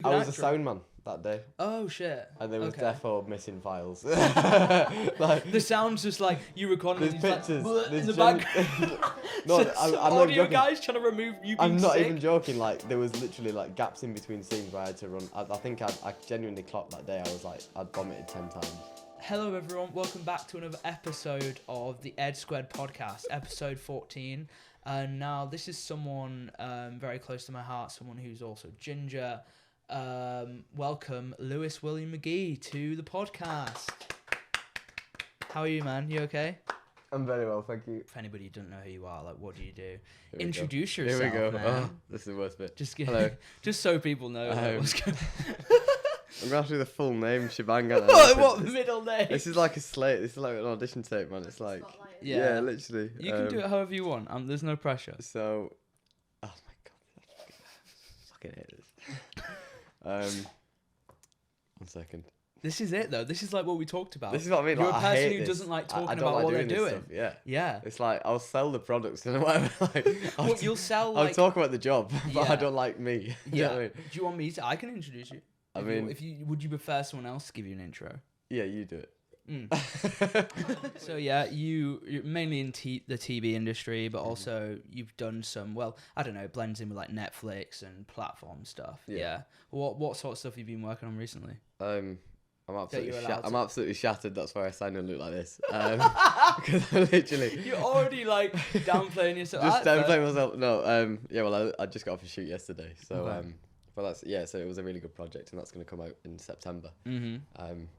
I was a actor. sound man that day. Oh shit. And there was Okay. defo missing files. Like, The sound's just like you recording there's these pictures. like, There's in the back. No, So I'm not audio joking. guys trying to remove you being I'm not sick. even joking. Like, there was literally like gaps in between scenes where I had to run. I think I genuinely clocked that day. I was like, I'd vomited 10 times. Hello everyone, welcome back to another episode of the Ed Squared podcast, episode 14. And now this is someone very close to my heart, someone who's also ginger. Welcome William Magee to the podcast. How are you, man? You okay? I'm very well, thank you. If anybody doesn't know who you are, like, what do you do? Here we Introduce go. yourself, Here we go. man. Oh, this is the worst bit. Hello. Just so people know what's going I'm gonna have to do the full name shebang. What middle name? This is like a slate. This is like an audition tape, man. It's like, yeah, literally. You can do it however you want. There's no pressure. So, oh my god, I fucking hate this. 1 second. This is it though. This is like what we talked about. This is what I mean. You're like, a person I hate who this. doesn't like talking I don't about like what they're doing this doing. stuff. Yeah. Yeah. It's like I'll sell the products and whatever. Like, You'll sell I'll like. talk about the job, but Yeah. I don't like me. You know what I mean? Do you want me to? I can introduce you. I mean, if you would you prefer someone else to give you an intro? yeah, you do it. So yeah, you're mainly in the TV industry, but also you've done some. Well, I don't know, it blends in with like Netflix and platform stuff. Yeah. What sort of stuff have you been working on recently? I'm absolutely you're allowed I'm to- absolutely shattered. That's why I sound and look like this. Because I literally You're already like downplaying yourself. just downplaying myself. No, yeah. Well, I just got off a shoot yesterday, so Okay. well, that's yeah. So it was a really good project, and that's going to come out in September.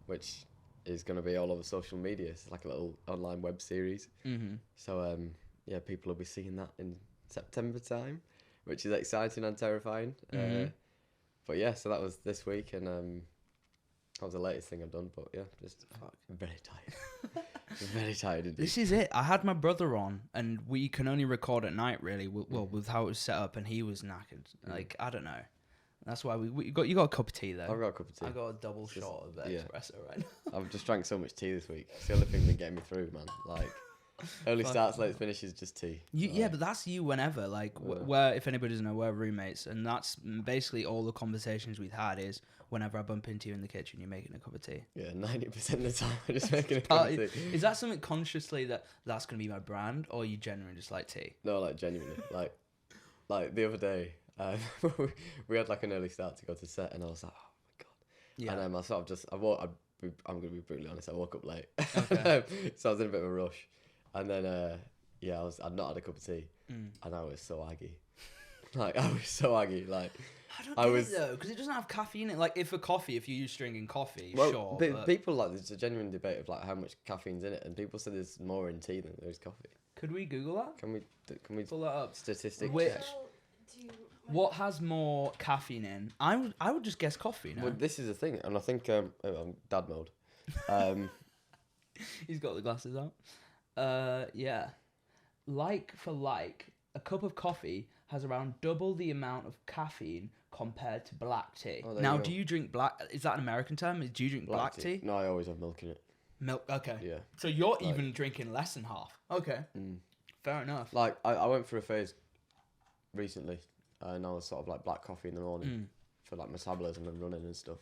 Which is going to be all over social media. It's like a little online web series. So yeah, people will be seeing that in September time, which is exciting and terrifying. But yeah, so that was this week, and that was the latest thing I've done. But yeah, just very tired. Very tired indeed. This is it. I had my brother on, and we can only record at night, really. Well, with how it was set up, and he was knackered. Like, I don't know. That's why you got a cup of tea though. I've got a cup of tea. I got a double shot of espresso right now. I've just drank so much tea this week. It's the only thing been getting me through, man. Like, early starts, late finishes, just tea. Yeah, but that's you whenever. Like, where if anybody doesn't know, we're roommates, and that's basically all the conversations we've had is whenever I bump into you in the kitchen, you're making a cup of tea. Yeah, 90% of the time I'm just making a cup of tea. Is that something consciously that's going to be my brand, or you genuinely just like tea? No, like, genuinely. Like the other day, we had like an early start to go to set, and I was like, oh my god. Yeah. And I sort of just, I'm going to be brutally honest, I woke up late. Okay. So I was in a bit of a rush. And then, yeah, I'd not had a cup of tea. And I was so aggy. Like, I was so aggy. Like, I don't get it though, because it doesn't have caffeine in it. Like, if you're used to drinking coffee, well, sure. But people, like, there's a genuine debate of, like, how much caffeine's in it. And people say there's more in tea than there is coffee. Could we Google that? Can we pull that up? Statistics Which, check? what has more caffeine in? I would just guess coffee now. Well, this is the thing. And I think, I'm dad mode. He's got the glasses out. Yeah. Like for like, a cup of coffee has around double the amount of caffeine compared to black tea. Oh, now, do you drink black? Is that an American term? Do you drink black tea? No, I always have milk in it. Milk. Okay. Yeah. So you're even drinking less than half. Okay. Fair enough. Like, I went through a phase recently, and I was sort of like black coffee in the morning for like metabolism and running and stuff.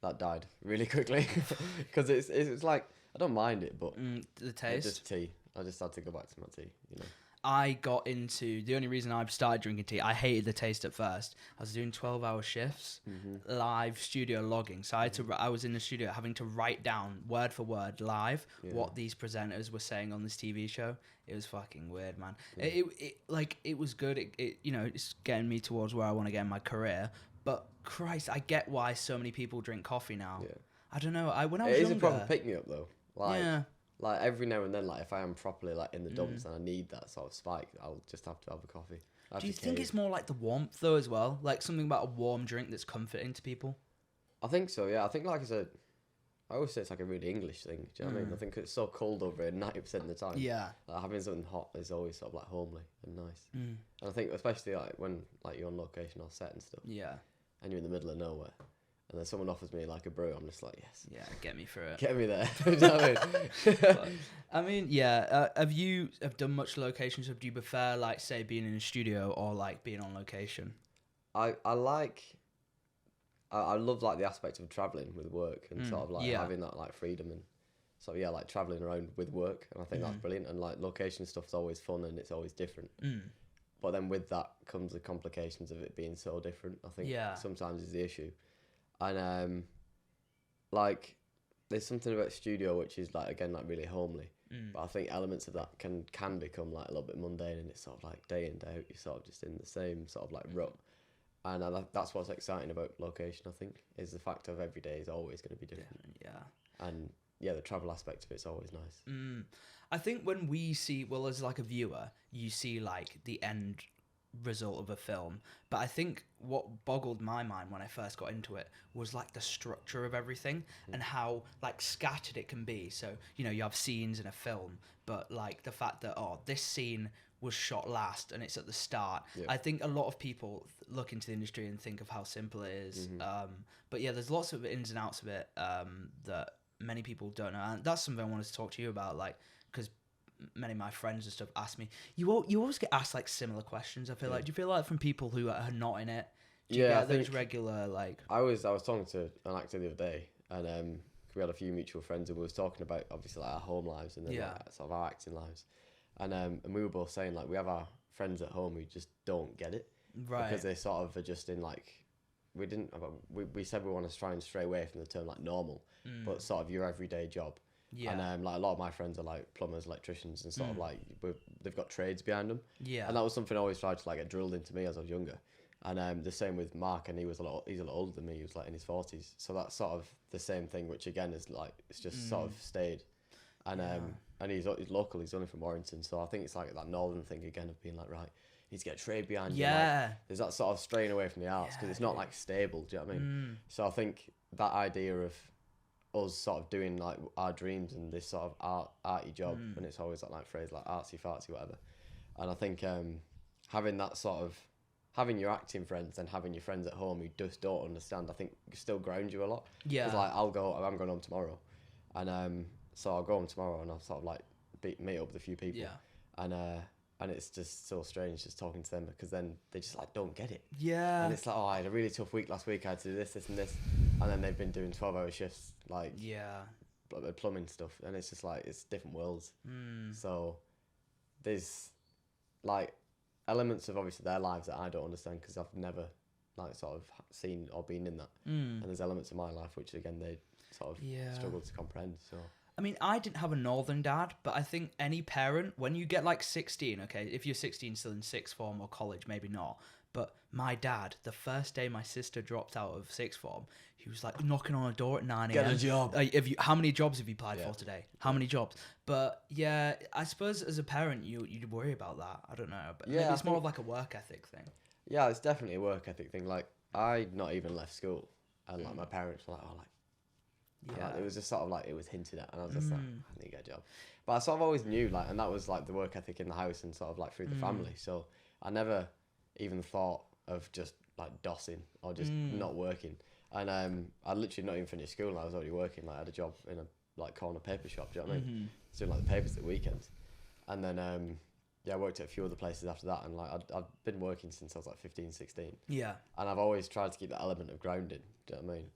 That died really quickly because it's like, I don't mind it, but the taste. Just tea. I just had to go back to my tea, you know. I got into the only reason I started drinking tea. I hated the taste at first. I was doing 12-hour shifts, live studio logging. So I was in the studio having to write down word for word live what these presenters were saying on this TV show. It was fucking weird, man. Yeah. It was good. It it's getting me towards where I want to get in my career. But Christ, I get why so many people drink coffee now. Yeah. I don't know. When I was younger, it is a proper pick me up though. Like, yeah. Like every now and then, like if I am properly like in the dumps and I need that sort of spike, I'll just have to have a coffee. Do you think it's more like the warmth though as well? Like something about a warm drink that's comforting to people? I think so, yeah. I think like I always say it's like a really English thing. Do you know what I mean? I think it's so cold over here 90% of the time. Yeah. Like, having something hot is always sort of like homely and nice. And I think especially like when like you're on location or set and stuff. Yeah. And you're in the middle of nowhere. And then someone offers me like a brew, I'm just like, yes. Yeah, get me through it. Get me there. Do you know what I mean? I mean, yeah. Have done much locations? Do you prefer like say being in a studio or like being on location? I like I love like the aspect of traveling with work and sort of like having that like freedom and so yeah, like traveling around with work, and I think that's brilliant. And like location stuff's always fun and it's always different. But then with that comes the complications of it being so different. I think sometimes is the issue, and like there's something about studio which is like again like really homely. But I think elements of that can become like a little bit mundane, and it's sort of like day in day out you're sort of just in the same sort of like rut. And that's what's exciting about location, I think, is the fact of every day is always going to be different. And yeah, the travel aspect of it's always nice. I think when we see, well, as like a viewer, you see like the end result of a film, but I think what boggled my mind when I first got into it was like the structure of everything and how like scattered it can be. So, you know, you have scenes in a film, but like the fact that, oh, this scene was shot last and it's at the start. I think a lot of people look into the industry and think of how simple it is. But yeah, there's lots of ins and outs of it that many people don't know, and that's something I wanted to talk to you about, like, because many of my friends and stuff ask me, you always get asked like similar questions. I feel like, do you feel like from people who are not in it, do you get those regular like? I was talking to an actor the other day, and we had a few mutual friends, and we was talking about obviously like our home lives and then like, sort of our acting lives, and we were both saying like we have our friends at home who just don't get it, because they sort of are just in like, we said we want to try and stray away from the term like normal, but sort of your everyday job. And like a lot of my friends are like plumbers, electricians, and sort of like they've got trades behind them. And that was something I always tried to like get drilled into me as I was younger. And the same with Mark, and he's a lot older than me. He was like in his 40s, so that's sort of the same thing. Which again is like it's just sort of stayed. And he's local. He's only from Warrington, so I think it's like that northern thing again of being like, right, you need to get a trade behind you. Like, there's that sort of straying away from the arts because it's not like stable. Do you know what I mean? So I think that idea of us sort of doing like our dreams and this sort of arty job, and it's always that like phrase like artsy fartsy whatever. And I think having that sort of having your acting friends and having your friends at home who just don't understand, I think still ground you a lot. Because like I'm going home tomorrow, and so I'll go home tomorrow and I'll sort of like meet up with a few people. And it's just so strange just talking to them because then they just like don't get it. And it's like, oh, I had a really tough week last week. I had to do this and this, and then they've been doing 12-hour shifts, like plumbing stuff, and it's just like it's different worlds. So there's like elements of obviously their lives that I don't understand because I've never like sort of seen or been in that, and there's elements of my life which again they sort of struggle to comprehend. So. I mean, I didn't have a northern dad, but I think any parent, when you get like 16, okay, if you're 16 still in sixth form or college, maybe not. But my dad, the first day my sister dropped out of sixth form, he was like knocking on a door at 9 a.m. Get a job. How many jobs have you applied for today? How many jobs? But yeah, I suppose as a parent, you'd worry about that. I don't know. But maybe it's more of like a work ethic thing. Yeah, it's definitely a work ethic thing. Like, I'd not even left school. And like my parents were like, oh, like, like, it was just sort of like it was hinted at, and I was just like, I need to get a job. But I sort of always knew, like, and that was like the work ethic in the house and sort of like through the family. So I never even thought of just like dossing or just not working. And I literally not even finished school and I was already working. Like, I had a job in a like corner paper shop. Do you know what I mean? Doing like the papers at weekends, and then I worked at a few other places after that. And like I've been working since I was like 15, 16. And I've always tried to keep that element of grounding. Do you know what I mean?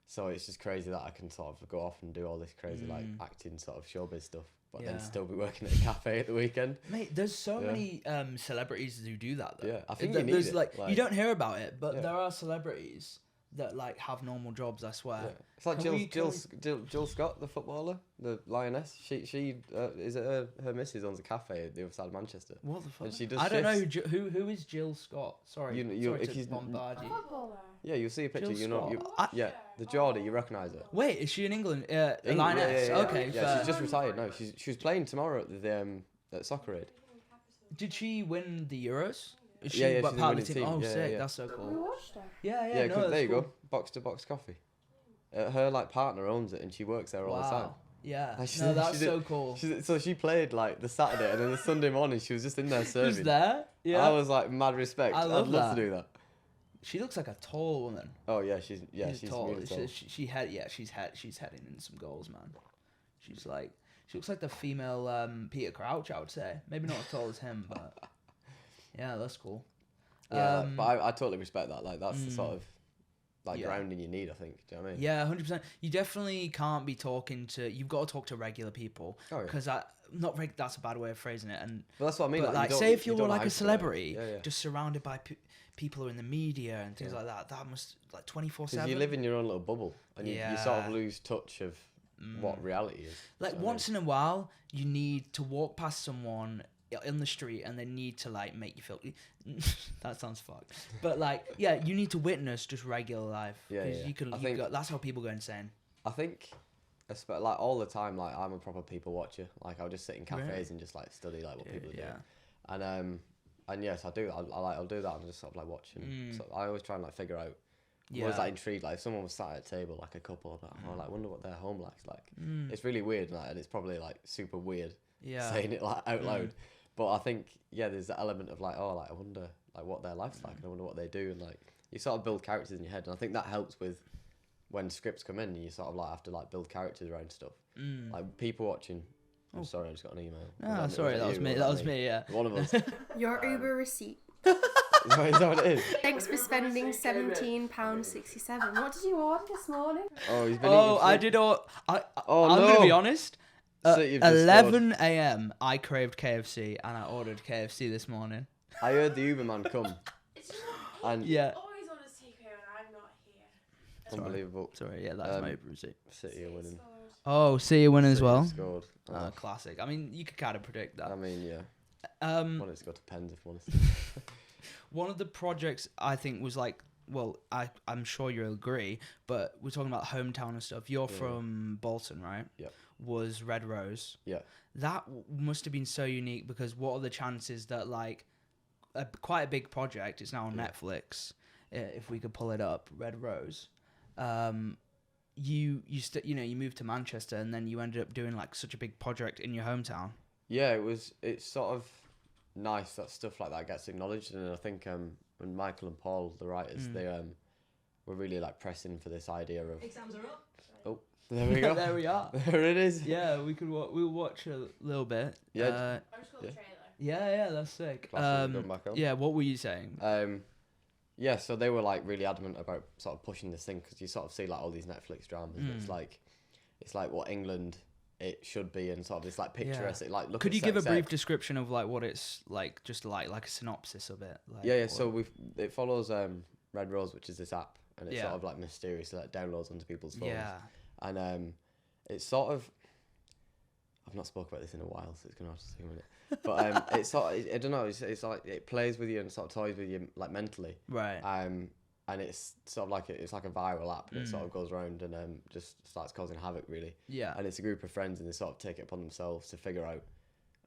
So it's just crazy that I can sort of go off and do all this crazy like acting sort of showbiz stuff, but then still be working at a cafe at the weekend. Mate, there's so many celebrities who do that though. Yeah, I think you need it. Like, you don't hear about it, but there are celebrities that like have normal jobs, I swear. It's like Jill Scott, the footballer, the lioness. She is it her missus owns a cafe at the other side of Manchester. What the fuck? And she does I don't know who is Jill Scott. Sorry, sorry if to bombard you. Yeah, you'll see a picture. Jill Scott. The Geordie, you recognise her. Wait, is she in England? Lioness. Yeah. Okay. Yeah, she's just retired now. She's playing tomorrow at the at Soccer Aid. Did she win the Euros? Is she she's in the winning team? team. Oh, Yeah, sick. yeah. That's so cool. We watched her. Yeah. No, there you cool. go. Box to box coffee. Her like partner owns it, and she works there all the time. Yeah. Like, No, that's so cool. So she played like the Saturday, and then the Sunday morning she was just in there serving. Who's there? Yeah. I was like mad respect. I'd love to do that. She looks like a tall woman. Oh yeah, she's tall. really tall. She's heading in some goals, man. She looks like the female Peter Crouch, I would say. Maybe not as tall as him, but yeah, that's cool. Yeah, but I totally respect that. Like that's the sort of like grounding you need, I think. Do you know what I mean? Yeah, 100%. You definitely can't be talking to. You've got to talk to regular people. Oh, yeah. Because that's a bad way of phrasing it. And But that's what I mean. but Like, say if you you're don't know like how a to celebrity, yeah. just surrounded by people who are in the media and things like that, that must like 24/7. Because you live in your own little bubble, and you sort of lose touch of what reality is. Like once in a while, you need to walk past someone in the street, and they need to like make you feel. That sounds fucked, but like you need to witness just regular life. Yeah, yeah. That's how people go insane. I think, like all the time, like I'm a proper people watcher. Like I'll just sit in cafes and just like study like what people are doing. And yes, I do. I'll do that and just sort of like watch. And so I always try and like figure out. I was like intrigued. Like if someone was sat at a table, like a couple, I wonder what their home life's like. It's really weird, like, and it's probably like super weird saying it like out loud. But I think there's that element of like, I wonder like what their life's like, and I wonder what they do, and like you sort of build characters in your head, and I think that helps with when scripts come in, and you sort of like have to like build characters around stuff. Like people watching. I'm sorry, I just got an email. Oh, sorry, that was me. That was me. Yeah. One of us. Your Uber receipt. Is that what it is? Thanks for spending £17.67. What did you order this morning? Oh, he's been I did all. I'm gonna be honest. 11 a.m. I craved KFC, and I ordered KFC this morning. I heard the Uberman come. And always on a secret when I'm not here. Unbelievable. Sorry, that's my Uber receipt. City are winning. Oh, City winning as well. Scored. Classic. I mean, you could kind of predict that. I mean, yeah. Well, it's got to Pens if one. One of the projects I think was like, well, I'm sure you'll agree, but we're talking about hometown and stuff. You're from Bolton, right? Yeah. Was Red Rose. Yeah. That must have been so unique, because what are the chances that like quite a big project, it's now on Netflix, if we could pull it up, Red Rose. You moved to Manchester, and then you ended up doing like such a big project in your hometown. Yeah, it's sort of nice that stuff like that gets acknowledged, and I think when Michael and Paul, the writers, they were really like pressing for this idea of exams are up. Oh, there we go. There we are. There it is. Yeah, we'll watch a little bit. Yeah. I just got the trailer. Yeah, that's sick. Going back on. Yeah, what were you saying? Yeah, so they were like really adamant about sort of pushing this thing, because you sort of see like all these Netflix dramas. And it's like what England it should be, and sort of this like picturesque. Like, look. Could at you give a sex brief ed. description of like what it's like, just like a synopsis of it? Like, Yeah. So it follows Red Rose, which is this app, and it's Yeah. sort of like mysterious, so that downloads onto people's phones. Yeah. And it's sort of. I've not spoke about this in a while, so it's gonna have to take a minute. But it's sort of, I don't know. It's like it plays with you and sort of toys with you like mentally. Right. And it's sort of like it's like a viral app that sort of goes around and just starts causing havoc, really. Yeah. And it's a group of friends, and they sort of take it upon themselves to figure out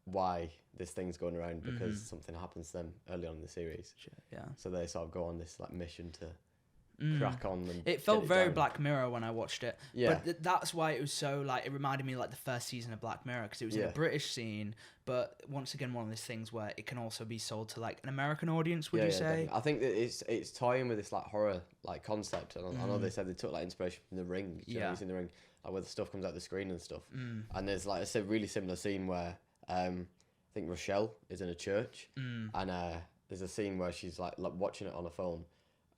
why this thing's going around, because something happens to them early on in the series. Yeah. So they sort of go on this like mission to crack on and it felt get very down. Black Mirror when I watched it. Yeah. But that's why it was so like, it reminded me like the first season of Black Mirror, because it was in a British scene, but once again one of those things where it can also be sold to like an American audience, would you say? Definitely. I think that it's toying with this like horror like concept, and I know they said they took like inspiration from The Ring. Do you know, you've seen The Ring, like where the stuff comes out the screen and stuff. And there's like a really similar scene where I think Rochelle is in a church, and there's a scene where she's like watching it on a phone,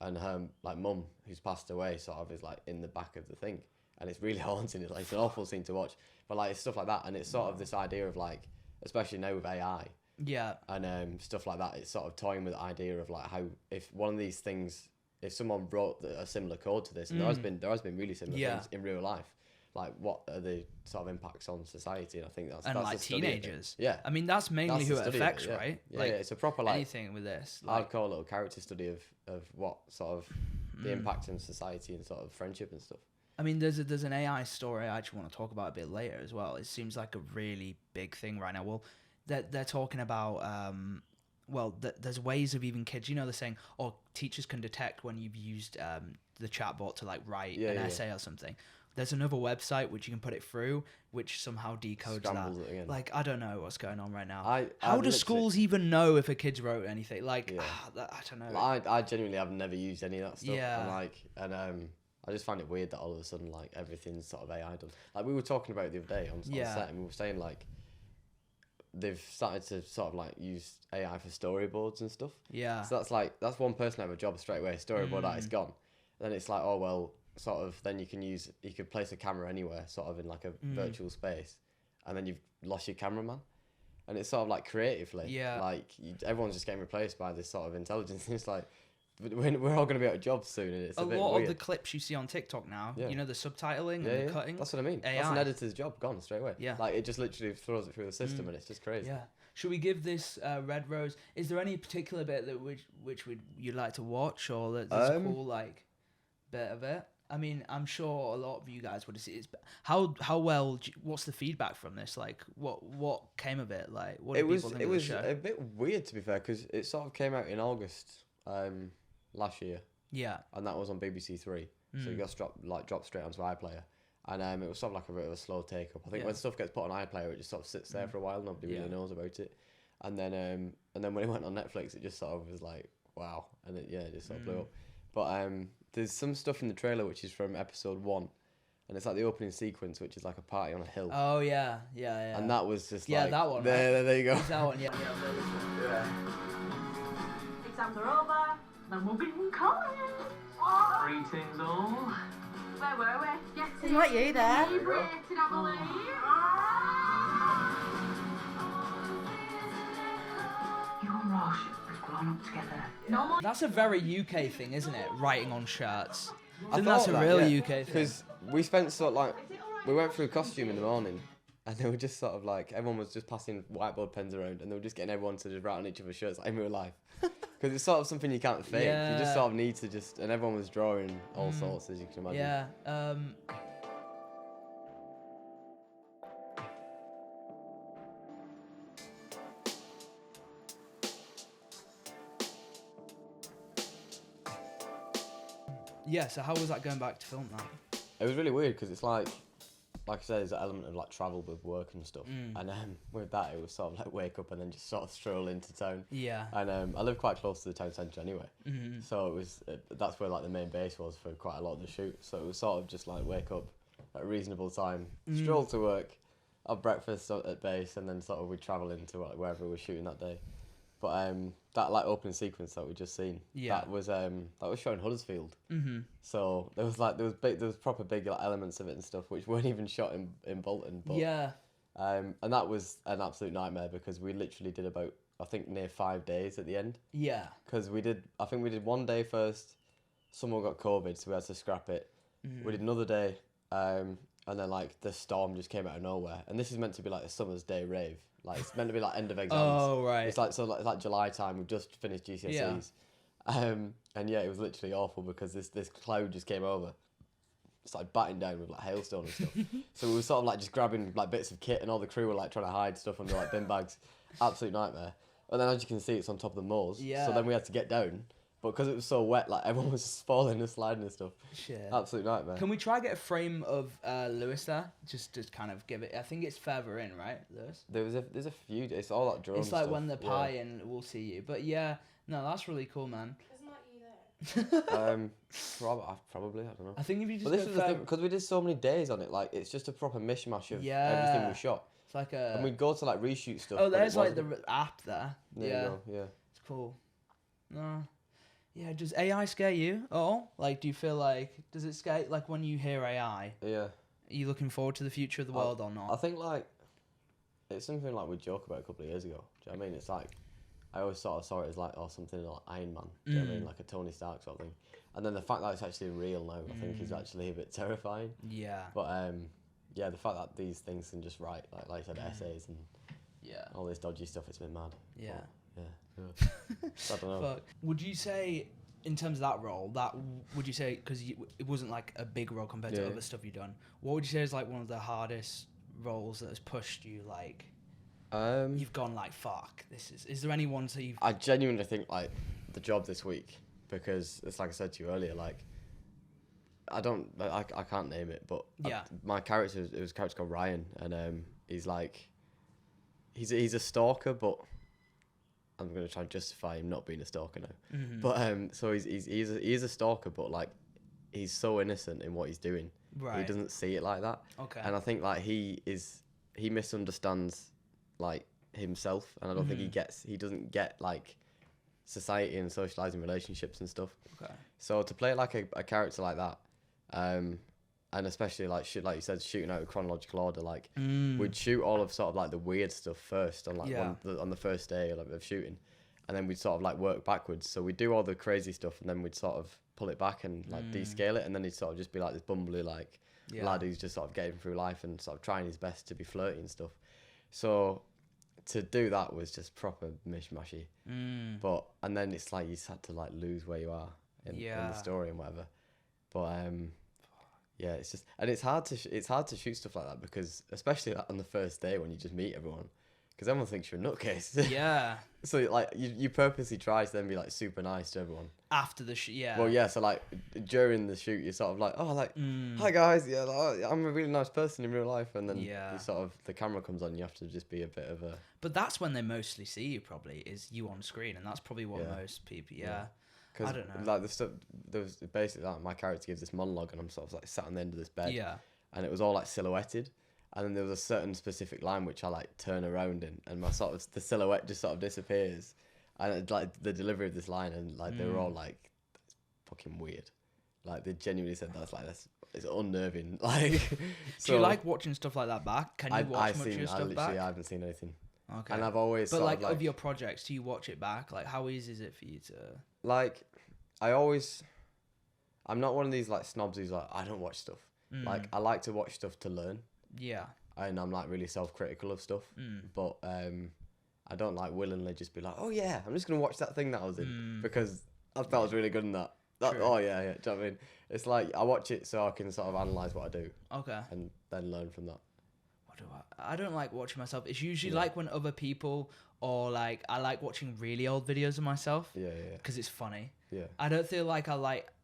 and her like mum, who's passed away, sort of is like in the back of the thing, and it's really haunting. It's like it's an awful scene to watch, but like it's stuff like that, and it's sort of this idea of like, especially now with AI, and stuff like that, it's sort of toying with the idea of like how if one of these things, if someone wrote a similar code to this, and there has been really similar things in real life, like what are the sort of impacts on society? And I think that's like teenagers. Yeah, I mean that's mainly who it affects, right? Yeah, like, it's a proper like anything with this hardcore little character study of what sort of the impact on society and sort of friendship and stuff. I mean, there's an AI story I actually want to talk about a bit later as well. It seems like a really big thing right now. Well, they're talking about there's ways of even kids. You know, they're saying, teachers can detect when you've used the chatbot to like write an essay or something. There's another website which you can put it through, which somehow decodes Scrambles that. it again. Like, I don't know what's going on right now. How do schools even know if a kid's wrote anything? Like, I don't know. I genuinely have never used any of that stuff. Yeah. And I just find it weird that all of a sudden like everything's sort of AI done. Like we were talking about it the other day on set, and we were saying like they've started to sort of like use AI for storyboards and stuff. Yeah. So that's one person out of a job straight away. Storyboard artist gone. then it's like, oh well, sort of. Then you could place a camera anywhere, sort of in like a virtual space, and then you've lost your cameraman, and it's sort of like creatively, like everyone's just getting replaced by this sort of intelligence. It's like we're all going to be out of jobs soon, and it's a bit lot weird. of the clips you see on TikTok now, you know, the subtitling and the cutting. That's what I mean. AI. That's an editor's job gone straight away. Yeah, like it just literally throws it through the system, and it's just crazy. Yeah. Should we give this Red Rose? Is there any particular bit that which you'd like to watch, or that's a cool like bit of it? I mean, I'm sure a lot of you guys would have seen it. How well? What's the feedback from this? Like, what came of it? Like, what did people think of the show? It was a bit weird, to be fair, because it sort of came out in August last year. Yeah. And that was on BBC Three, so it got dropped straight onto iPlayer, and it was sort of like a bit of a slow take up. I think when stuff gets put on iPlayer, it just sort of sits there for a while. Nobody really knows about it, and then when it went on Netflix, it just sort of was like wow, and it just sort of blew up. But there's some stuff in the trailer which is from episode 1, and it's like the opening sequence, which is like a party on a hill. Oh yeah. And that was just like that one. There you go. It's that one, yeah. Exams are over. Then we'll be in college. Greetings all. Where were we? It's not you there. Celebrating, I believe. You and Rosh, we've grown up together. No more. That's a very UK thing, isn't it? Writing on shirts. I think thought that's a that, really UK thing. Because we spent we went through costume in the morning, and they were just sort of like, everyone was just passing whiteboard pens around, and they were just getting everyone to just write on each other's shirts like in real life. Because it's sort of something you can't fake. You just sort of need to and everyone was drawing all sorts, as you can imagine. Yeah. Yeah, so how was that going back to film that? It was really weird because it's like I said, there's an element of like travel with work and stuff. And with that, it was sort of like wake up and then just sort of stroll into town. Yeah. And I live quite close to the town centre anyway. So it was that's where like the main base was for quite a lot of the shoot. So it was sort of just like wake up at a reasonable time, stroll to work, have breakfast at base, and then sort of we'd travel into like wherever we were shooting that day. But that like opening sequence that we just seen, that was shot in Huddersfield. So there was proper big like, elements of it and stuff which weren't even shot in Bolton. But, and that was an absolute nightmare because we literally did about I think near 5 days at the end. Yeah. Because we did 1 day first, someone got COVID, so we had to scrap it. We did another day, and then like the storm just came out of nowhere. And this is meant to be like a summer's day rave. Like it's meant to be like end of exams. Oh right. It's like July time. We've just finished GCSEs. And yeah, it was literally awful because this cloud just came over. It's like batting down with like hailstone and stuff. So we were sort of like just grabbing like bits of kit, and all the crew were like trying to hide stuff under like bin bags. Absolute nightmare. And then as you can see, it's on top of the moors. Yeah. So then we had to get down. But because it was so wet, like everyone was just falling and sliding and stuff. Shit. Absolute nightmare. Can we try get a frame of Lewis there? Just to kind of give it. I think it's further in, right, Lewis? There's a few. It's all that drone. It's like stuff. when they're pieing, we'll see you. But yeah, no, that's really cool, man. Isn't that you there? Probably. I don't know. I think if you just. But this was the thing because we did so many days on it. Like it's just a proper mishmash of everything we shot. It's like a. And we'd go to like reshoot stuff. Oh, there's like the app there. There you go. Yeah. It's cool. No. Yeah, does AI scare you at all? Like, do you feel like, does it scare, like, when you hear AI? Yeah. Are you looking forward to the future of the world or not? I think, like, it's something, like, we joke about a couple of years ago. Do you know what I mean? It's like, I always sort of saw it as, like, something like Iron Man. Do you know what I mean? Like a Tony Stark sort of thing. And then the fact that it's actually real now, I think, is actually a bit terrifying. Yeah. But, yeah, the fact that these things can just write, like I said, essays and all this dodgy stuff, it's been mad. Yeah. But, I don't know. But would you say, in terms of that role, would you say, because it wasn't like a big role compared to other stuff you've done, what would you say is like one of the hardest roles that has pushed you, like, you've gone like, fuck, is there any ones that you've... I genuinely think like the job this week, because it's like I said to you earlier, like, I can't name it, but my character, it was a character called Ryan, and he's like, he's a stalker, but I'm going to try and justify him not being a stalker now. But so he's a stalker, but like he's so innocent in what he's doing. Right. He doesn't see it like that. Okay. And I think like he misunderstands like himself, and I don't think he doesn't get like society and socializing relationships and stuff. Okay. So to play like a character like that, and especially like like you said, shooting out in chronological order, like we'd shoot all of sort of like the weird stuff first on like on the first day of shooting, and then we'd sort of like work backwards. So we'd do all the crazy stuff, and then we'd sort of pull it back and like descale it, and then he'd sort of just be like this bumbly like lad who's just sort of getting through life and sort of trying his best to be flirty and stuff. So to do that was just proper mishmashy. But and then it's like you just had to like lose where you are in the story and whatever. But yeah, it's just, and it's hard to shoot stuff like that, because especially like on the first day when you just meet everyone, because everyone thinks you're a nutcase. Yeah. So like you purposely try to then be like super nice to everyone After the shoot, yeah. Well, yeah. So like during the shoot, you're sort of like, oh, like, hi guys, yeah, like, I'm a really nice person in real life, and then you sort of the camera comes on, you have to just be a bit of a. But that's when they mostly see you, probably, is you on screen, and that's probably what most people. Yeah. Because I don't know. Like the stuff, there was basically like my character gives this monologue, and I'm sort of like sat on the end of this bed. Yeah. And it was all like silhouetted, and then there was a certain specific line which I like turn around in, and my sort of the silhouette just sort of disappears, and it, like the delivery of this line, and like they were all like, that's fucking weird, like they genuinely said that's like it's unnerving. Like, so do you like watching stuff like that back? Can you watch much of your stuff back? I haven't seen anything. Okay. And I've always. But sort like, of of your projects, do you watch it back? Like, how easy is it for you to? Like, I'm not one of these like snobs who's like, I don't watch stuff. Like, I like to watch stuff to learn. Yeah. And I'm like really self-critical of stuff. But I don't like willingly just be like, oh yeah, I'm just gonna watch that thing that I was in because I thought I was really good in that. Oh yeah. Do you know what I mean? It's like I watch it so I can sort of analyze what I do. Okay. And then learn from that. I don't like watching myself. It's usually like when other people, or like I like watching really old videos of myself. Yeah. Because it's funny. Yeah. I don't feel like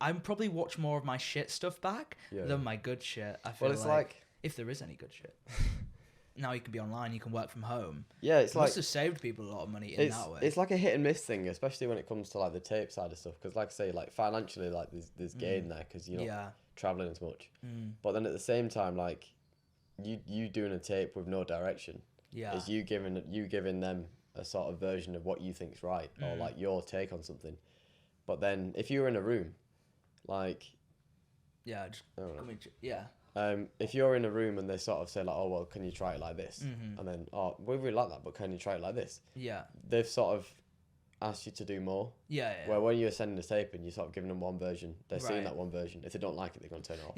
I'm probably watch more of my shit stuff back than my good shit. I feel like if there is any good shit. Now you can be online, you can work from home. Yeah, it's must have saved people a lot of money in that way. It's like a hit and miss thing, especially when it comes to like the tape side of stuff. Because like I say, like financially, like there's gain there because you're not traveling as much. But then at the same time, like you doing a tape with no direction is you giving them a sort of version of what you think's right, or like your take on something. But then if you were in a room, like if you're in a room and they sort of say like, oh well, can you try it like this, and then we really like that, but can you try it like this? Yeah, they've sort of asked you to do more. Yeah. Where when you're sending a tape and you're sort of giving them one version, they're seeing that one version. If they don't like it, they're gonna turn it off.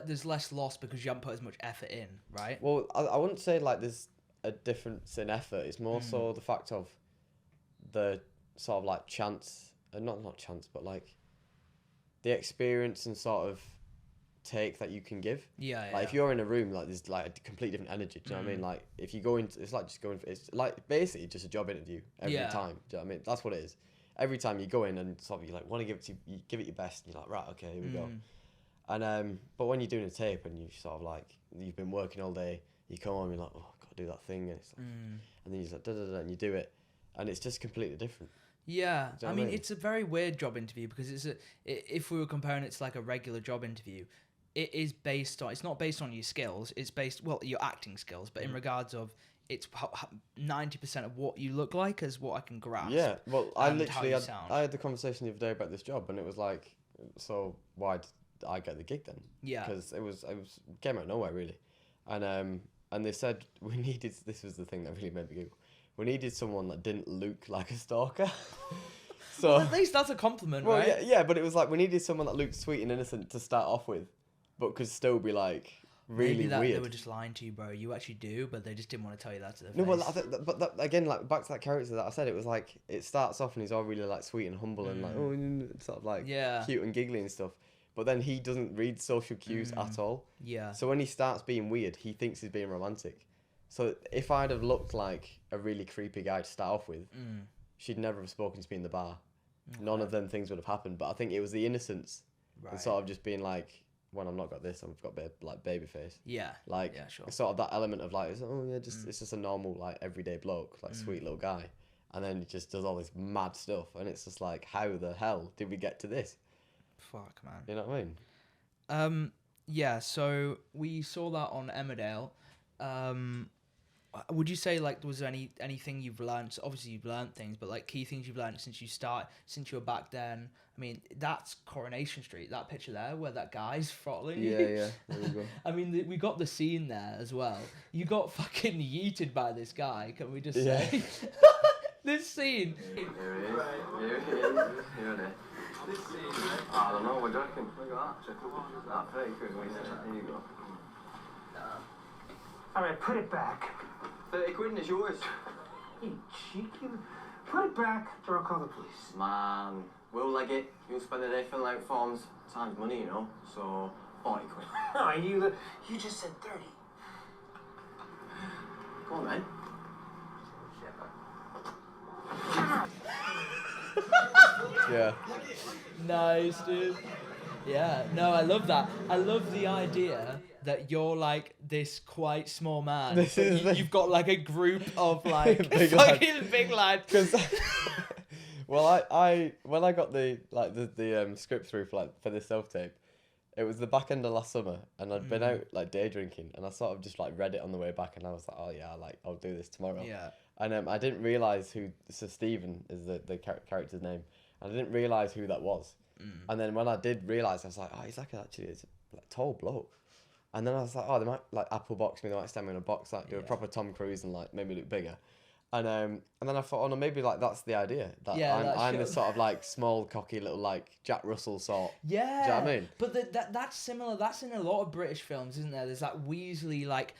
There's less loss because you haven't put as much effort in, right? Well, I wouldn't say like there's a difference in effort. It's more so the fact of the sort of like chance, and not chance, but like the experience and sort of take that you can give. Like if you're in a room, like there's like a completely different energy. Do you know what I mean? Like if you go into, it's like just going. It's like basically just a job interview every time. Do you know what I mean? That's what it is. Every time you go in and sort of you like want to give it you give it your best. And you're like, right, okay, here we go. And but when you're doing a tape and you sort of like you've been working all day, you come on, you're like, oh, I've got to do that thing, and it's like, and then you're like, and you do it, and it's just completely different. Yeah, I mean, it's a very weird job interview because if we were comparing it to like a regular job interview, it is based on, it's not based on your skills, it's based, well, your acting skills, but in regards of, it's 90% of what you look like is what I can grasp. Yeah, well, I had the conversation the other day about this job, and it was like, so why did I get the gig then? Yeah. Because it came out of nowhere, really. And they said we needed, this was the thing that really made me giggle, we needed someone that didn't look like a stalker. So well, at least that's a compliment, right? Yeah, but it was like we needed someone that looked sweet and innocent to start off with, but could still be like really weird. They were just lying to you, bro. You actually do, but they just didn't want to tell you that to their face. Well, but that, again, like back to that character that I said, it was like it starts off and he's all really like sweet and humble and like sort of like cute and giggly and stuff. But then he doesn't read social cues at all. Yeah. So when he starts being weird, he thinks he's being romantic. So if I'd have looked like a really creepy guy to start off with, she'd never have spoken to me in the bar. Okay. None of them things would have happened. But I think it was the innocence and sort of just being like, when I've not got this, I've got a bit of like baby face. Yeah. Like sort of that element of like, it's just a normal like everyday bloke, like sweet little guy, and then he just does all this mad stuff, and it's just like, how the hell did we get to this? Fuck, man. You know what I mean? Yeah. So we saw that on Emmerdale. would you say like was there anything you've learned? So obviously you've learned things, but like key things you've learned since you were back then. I mean, that's Coronation Street. That picture there where that guy's throttling you. Yeah. There we go. I mean, we got the scene there as well. You got fucking yeeted by this guy. Can we just say this scene? Here it is. I don't know, we're joking. Look at that. Check that. Very quick. Here you go. Alright, put it back. 30 quid is yours. You cheeky. Put it back or I'll call the police. Man, we'll leg it. You'll spend the day filling out forms. Time's money, you know. So, 40 quid. Oh, you just said 30. Go on, then. Yeah. Nice, dude. Yeah, no, I love that. I love the idea that you're like this quite small man. You've got like a group of like Big fucking big lads. Because, well, I when I got the script through for this self tape, it was the back end of last summer, and I'd been out like day drinking, and I sort of just like read it on the way back, and I was like, oh yeah, I'll do this tomorrow. Yeah. And I didn't realise so Stephen is the character's name. I didn't realise who that was. And then when I did realise, I was like, oh, he's like a tall bloke. And then I was like, oh, they might like Apple box me, they might stand me in a box, like do a proper Tom Cruise and like maybe look bigger. And then I thought, oh no, maybe like that's the idea. That I'm this sort of like small, cocky little like Jack Russell sort. Yeah. Do you know what I mean? But that's similar. That's in a lot of British films, isn't there? There's that Weasley like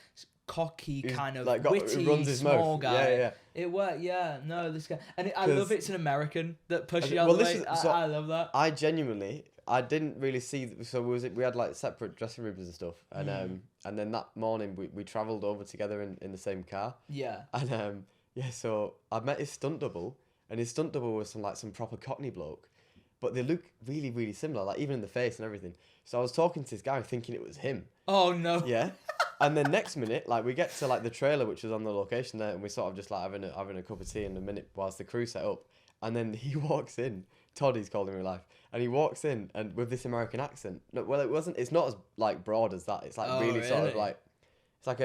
cocky kind of like witty runs his small mouth. guy. Yeah. It worked. Yeah. No, this guy. And I love it's an American that pushes you out the way. I love that. I didn't really see. So we had like separate dressing rooms and stuff, and then that morning we travelled over together in the same car. Yeah. And so I met his stunt double, and his stunt double was some proper Cockney bloke, but they look really, really similar, like even in the face and everything. So I was talking to this guy thinking it was him. Oh no. Yeah. And then next minute, like we get to like the trailer, which was on the location there, and we sort of just like having a cup of tea in a minute whilst the crew set up, and then he walks in. Todd, he's called in real life, and he walks in and with this American accent. No, well, it's not as like broad as that. It's like really sort of like, it's like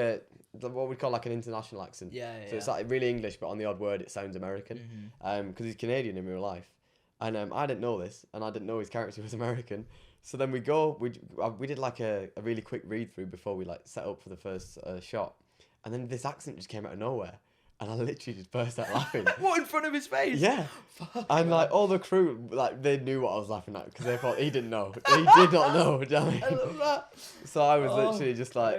what we call like an international accent. Yeah. So it's like really English, but on the odd word it sounds American. Because he's Canadian in real life, and I didn't know this, and I didn't know his character was American. So then we did like a really quick read through before we like set up for the first shot, and then this accent just came out of nowhere, and I literally just burst out laughing. What, in front of his face? Yeah. Fuck. And like all the crew, like they knew what I was laughing at because they thought he didn't know. He did not know. Do you know what I mean? I love that. So I was literally just like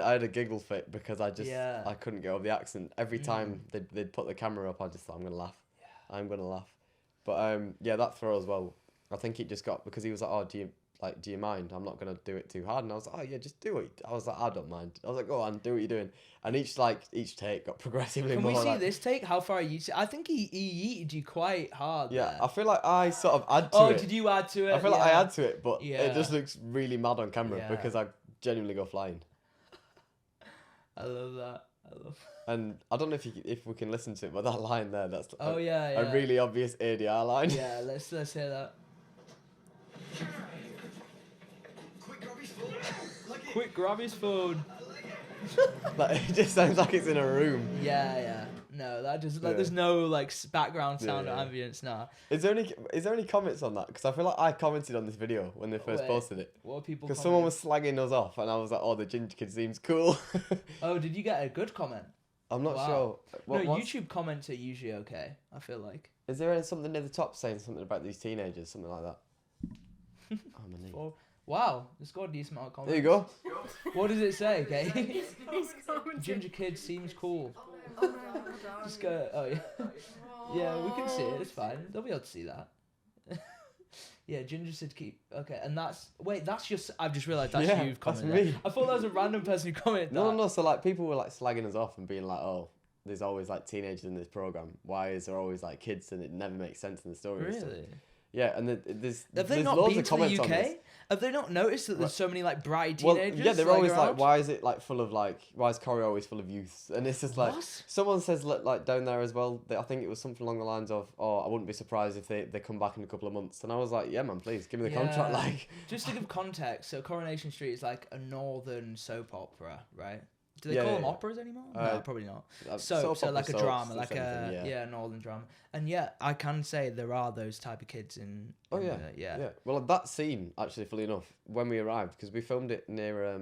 I had a giggle fit because I couldn't get over the accent. Every time they'd put the camera up, I just thought I'm gonna laugh. Yeah. I'm gonna laugh. But that throw as well. I think it just got because he was like, oh, do you mind? I'm not gonna do it too hard. And I was like, oh yeah, just do it. I was like, I don't mind. I was like, go on, do what you're doing. And each take got progressively more. Can we see like, this take? How far are you? I think he yeeted you quite hard. Yeah, there. I feel like I sort of add to it. Oh, did you add to it? I feel like I add to it, but Yeah. it just looks really mad on camera Yeah. because I genuinely go flying. I love that. And I don't know if we can listen to it, but that line there, that's a really obvious ADR line. Yeah, let's hear that. Quick, grab his phone. Like, it just sounds like it's in a room. Yeah. No, that just there's no like background sound or Yeah. ambience. Nah. Is there any comments on that? Because I feel like I commented on this video when they first Wait, posted it. What are people? Because someone was slagging us off, and I was like, "Oh, the ginger kid seems cool." Oh, did you get a good comment? I'm not Wow. sure. YouTube comments are usually okay. I feel like. Is there something near the top saying something about these teenagers, something like that? Oh, my knee. Wow, it's got a decent amount of comments. There you go. What does it say, okay? He's commenting. Ginger kid seems cool. Oh no, hold on. Just go. Oh yeah. Yeah, we can see it. It's fine. They'll be able to see that. Yeah, Ginger said keep. Okay, and that's just. I've just realised that's Yeah, you've that's commented. me. I thought that was a random person who commented. No. So like people were like slagging us off and being like, "Oh, there's always like teenagers in this program. Why is there always like kids and it never makes sense in the story?" And stuff. Really? Yeah, and there's Have they there's not loads been of to comments the on this. UK? Have they not noticed that there's so many like bright Well, teenagers? yeah, they're always around? like, why is it like full of like, why is Corrie always full of youths? And it's just like, What? someone says like down there as well, I think it was something along the lines of, oh, I wouldn't be surprised if they come back in a couple of months. And I was like, yeah, man, please give me the contract. Like, Just to give context, so Coronation Street is like a northern soap opera, right? Do they call them operas anymore? No, probably not. So like a drama, like a northern drama. And yeah, I can say there are those type of kids in. Oh yeah, yeah. Well, that scene actually, funnily enough, when we arrived, because we filmed it near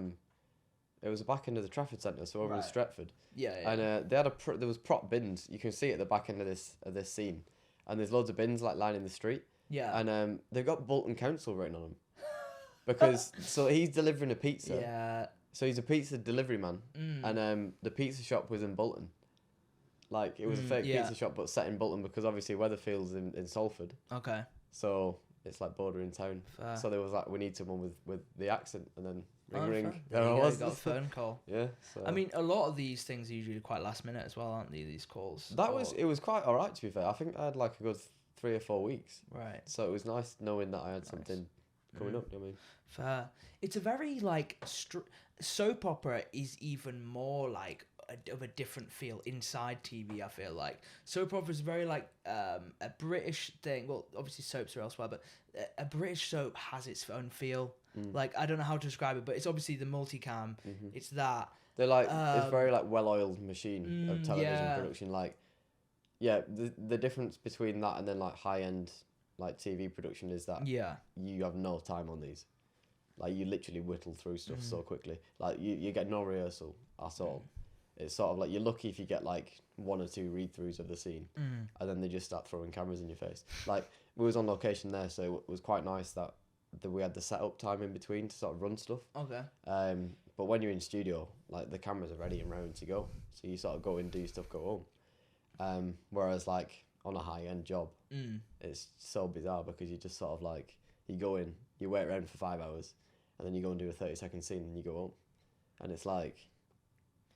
it was the back end of the Trafford Centre, so over in Stretford. Yeah. And they had there was prop bins. You can see at the back end of this scene, and there's loads of bins like lining the street. Yeah. And they've got Bolton Council written on them, because so he's delivering a pizza. Yeah. So he's a pizza delivery man, and the pizza shop was in Bolton. Like it was a fake pizza shop, but set in Bolton because obviously Weatherfield's in Salford. Okay. So it's like bordering town. Fair. So there was like, we need someone with the accent, and then ring. There I was. Got a phone call. Yeah. So. I mean, a lot of these things are usually quite last minute as well, aren't they? These calls. It was quite alright, to be fair. I think I had like a good 3 or 4 weeks. Right. So it was nice knowing that I had something coming up. You know what I mean? Fair. It's a very like soap opera is even more like of a different feel inside TV. I feel like soap opera is very like a British thing. Well, obviously soaps are elsewhere, but a British soap has its own feel. Like I don't know how to describe it, but it's obviously the multicam. It's that they're like it's very like well-oiled machine of television production. Like the difference between that and then like high-end like TV production is that you have no time on these. Like you literally whittle through stuff so quickly. Like you get no rehearsal at all. It's sort of like you're lucky if you get like 1 or 2 read-throughs of the scene, and then they just start throwing cameras in your face. Like we was on location there, so it was quite nice that we had the setup time in between to sort of run stuff. Okay. But when you're in studio, like the cameras are ready and round to go, so you sort of go in, do your stuff, go home. Whereas like on a high-end job, it's so bizarre because you just sort of like you go in, you wait around for 5 hours, and then you go and do a 30-second scene and you go home, and it's like.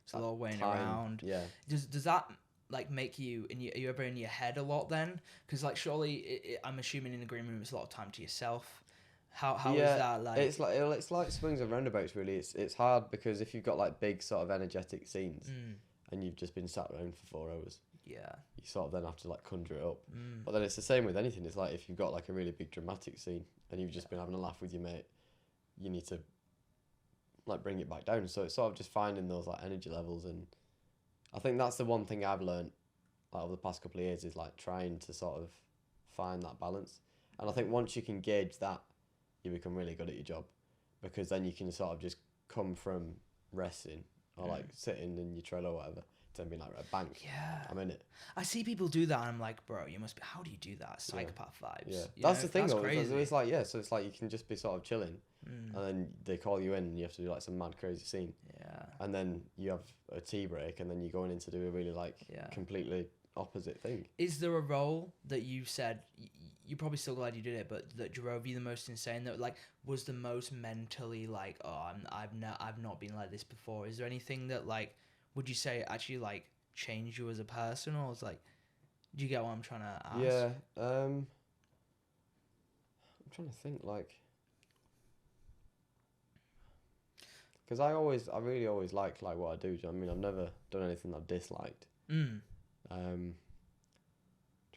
It's a lot of waiting around. Yeah. Does that like make you? Are you ever in your head a lot then? Because like surely I'm assuming in a green room it's a lot of time to yourself. How is that like? It's like swings and roundabouts really. It's hard because if you've got like big sort of energetic scenes and you've just been sat around for 4 hours. Yeah. You sort of then have to like conjure it up. But then it's the same with anything. It's like if you've got like a really big dramatic scene and you've just been having a laugh with your mate, you need to like bring it back down. So it's sort of just finding those like energy levels, and I think that's the one thing I've learned like over the past couple of years is like trying to sort of find that balance. And I think once you can gauge that, you become really good at your job, because then you can sort of just come from resting or like sitting in your trailer or whatever to then be like, right, bang, I'm in it. I see people do that and I'm like, bro, you must be, how do you do that? Psychopath vibes. Yeah, that's the thing though. Crazy. It's like, so it's like you can just be sort of chilling and then they call you in and you have to do like some mad crazy scene. Yeah. And then you have a tea break and then you're going in to do a really like completely opposite thing. Is there a role that you said you're probably still glad you did it, but that drove you the most insane, that like was the most mentally like, oh, I've not been like this before? Is there anything that like would you say actually like changed you as a person, or was like, do you get what I'm trying to ask? Yeah. I'm trying to think like, because I really always liked like what I do. Do you know what I mean? I've never done anything I've disliked. Trying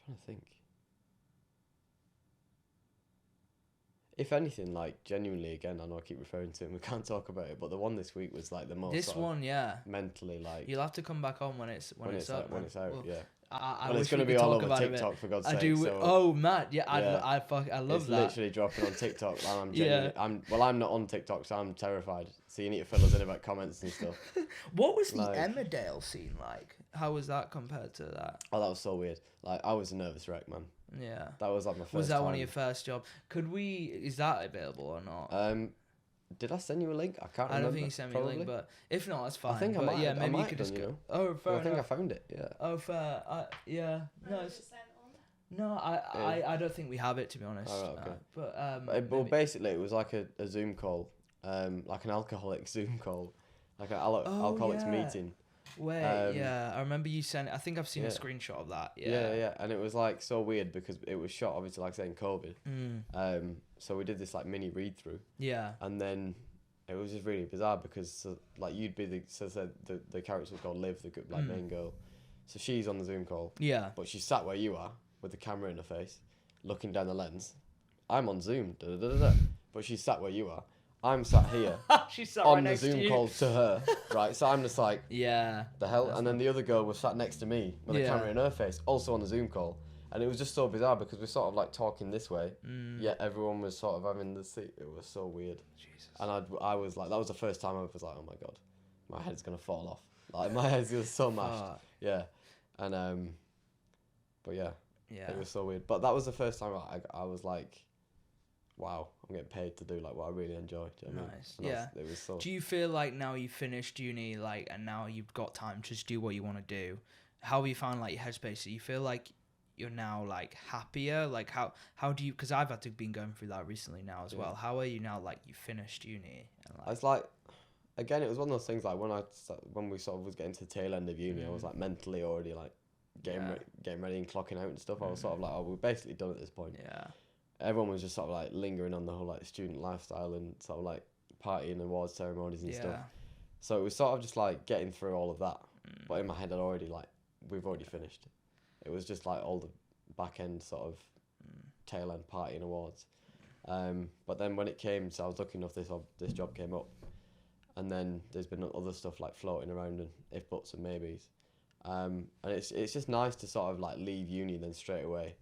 to think. If anything, like genuinely, again, I know I keep referring to it and we can't talk about it, but the one this week was like the most. This one, mentally like. You'll have to come back on when it's up. When it's out, well, yeah. Well, it's going to be all over TikTok for God's sake. I do. So, oh, Matt, I love it's that. It's literally dropping on TikTok. And I'm genuinely, I'm not on TikTok, so I'm terrified. So you need to fill us in about comments and stuff. What was the Emmerdale scene like? How was that compared to that? Oh, that was so weird. Like I was a nervous wreck, man. Yeah. That was like my first. Was that time. One of your first jobs? Is that available or not? Did I send you a link? I can't remember. I don't think you sent me a link, but if not, it's fine. I think I might. Yeah, maybe you could just go. You know? Oh, fair enough. I think I found it. Yeah. Oh, fair. No, I don't think we have it, to be honest. Oh, okay. But basically, it was like a Zoom call, like an alcoholic Zoom call, like an alcoholics meeting. Wait, I remember you sent. I think I've seen a screenshot of that. Yeah, and it was like so weird because it was shot obviously like saying COVID. So we did this like mini read through. Yeah. And then it was just really bizarre because like you'd be the character was called Liv, the like main girl. So she's on the Zoom call. Yeah. But she's sat where you are with the camera in her face, looking down the lens. I'm on Zoom, but she's sat where you are. I'm sat here She's sat on right the next to Zoom you. call to her, right? So I'm just like, Yeah. the hell? And then the other girl was sat next to me with a camera in her face, also on the Zoom call. And it was just so bizarre because we're sort of like talking this way, yet everyone was sort of having the seat. It was so weird. Jesus. And I was like, that was the first time I was like, oh my God, my head's going to fall off. Like, my head's just so mashed. Yeah. And, but yeah, it was so weird. But that was the first time I was like, wow, I'm getting paid to do like what I really enjoy. Do you know what I mean? And it was so. Do you feel like now you finished uni, like, and now you've got time to just do what you want to do? How have you found like your headspace? Do you feel like you're now like happier? Like how do you? Because I've had to been going through that recently now as well. How are you now? Like you finished uni. And, like, it's like, again, it was one of those things like when we sort of was getting to the tail end of uni, I was like mentally already like getting ready and clocking out and stuff. I was sort of like, oh, we're basically done at this point. Yeah. Everyone was just sort of like lingering on the whole like student lifestyle and sort of like partying and awards ceremonies and stuff. So it was sort of just like getting through all of that. But in my head, we've already finished. It was just like all the back end sort of tail end partying awards. But then when it came, so I was lucky enough this job came up, and then there's been other stuff like floating around and if buts and maybes. And it's just nice to sort of like leave uni then straight away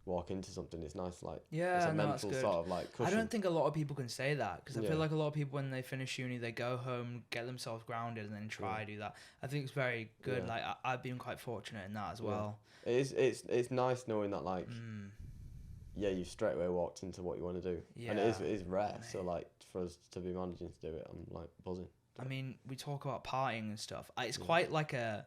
walk into something. It's nice, like it's a mental sort of like cushion. I don't think a lot of people can say that because I feel like a lot of people when they finish uni they go home, get themselves grounded, and then try to do that. I think it's very good. Like I've been quite fortunate in that as well. It's nice knowing that like you straight away walked into what you want to do, and it is rare. So like for us to be managing to do it, I'm like buzzing. I mean, we talk about partying and stuff. It's quite like a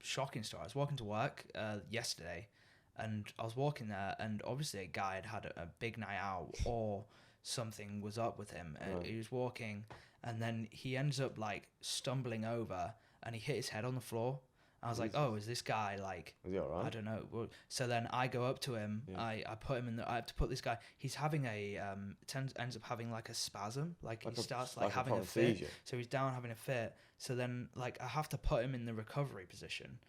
shocking story. I was walking to work yesterday. And I was walking there, and obviously a guy had a big night out, or something was up with him. And he was walking, and then he ends up like stumbling over, and he hit his head on the floor. I was like, "Oh, is this guy like? Is he all right? I don't know." Well, so then I go up to him. I put him in. I have to put this guy. He's having ends up having like a spasm. Like he starts like having a fit. Seizure. So he's down having a fit. So then like I have to put him in the recovery position.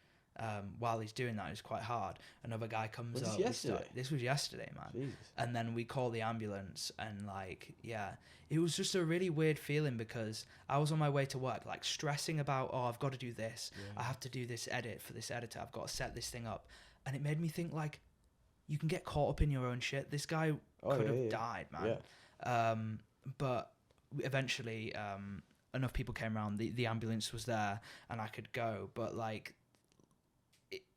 While he's doing that, it's quite hard. Another guy comes up. This was yesterday, man. Jesus. And then we call the ambulance, and like, it was just a really weird feeling because I was on my way to work, like stressing about, I've got to do this. I have to do this edit for this editor. I've got to set this thing up, and it made me think like, you can get caught up in your own shit. This guy could have died, man. Yeah. But eventually, enough people came around. The ambulance was there, and I could go. But like,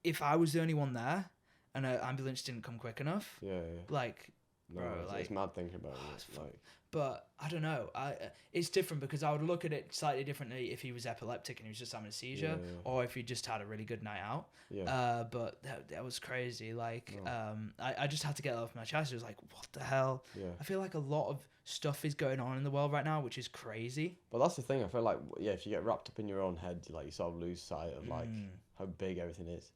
if I was the only one there and an ambulance didn't come quick enough, like, no, bro, like, it's mad thinking about it. Like, but I don't know. It's different because I would look at it slightly differently if he was epileptic and he was just having a seizure, or if he just had a really good night out. But that was crazy. Like, I just had to get it off my chest. It was like, what the hell? I feel like a lot of stuff is going on in the world right now, which is crazy. But that's the thing. I feel like if you get wrapped up in your own head, like you sort of lose sight of like how big everything is.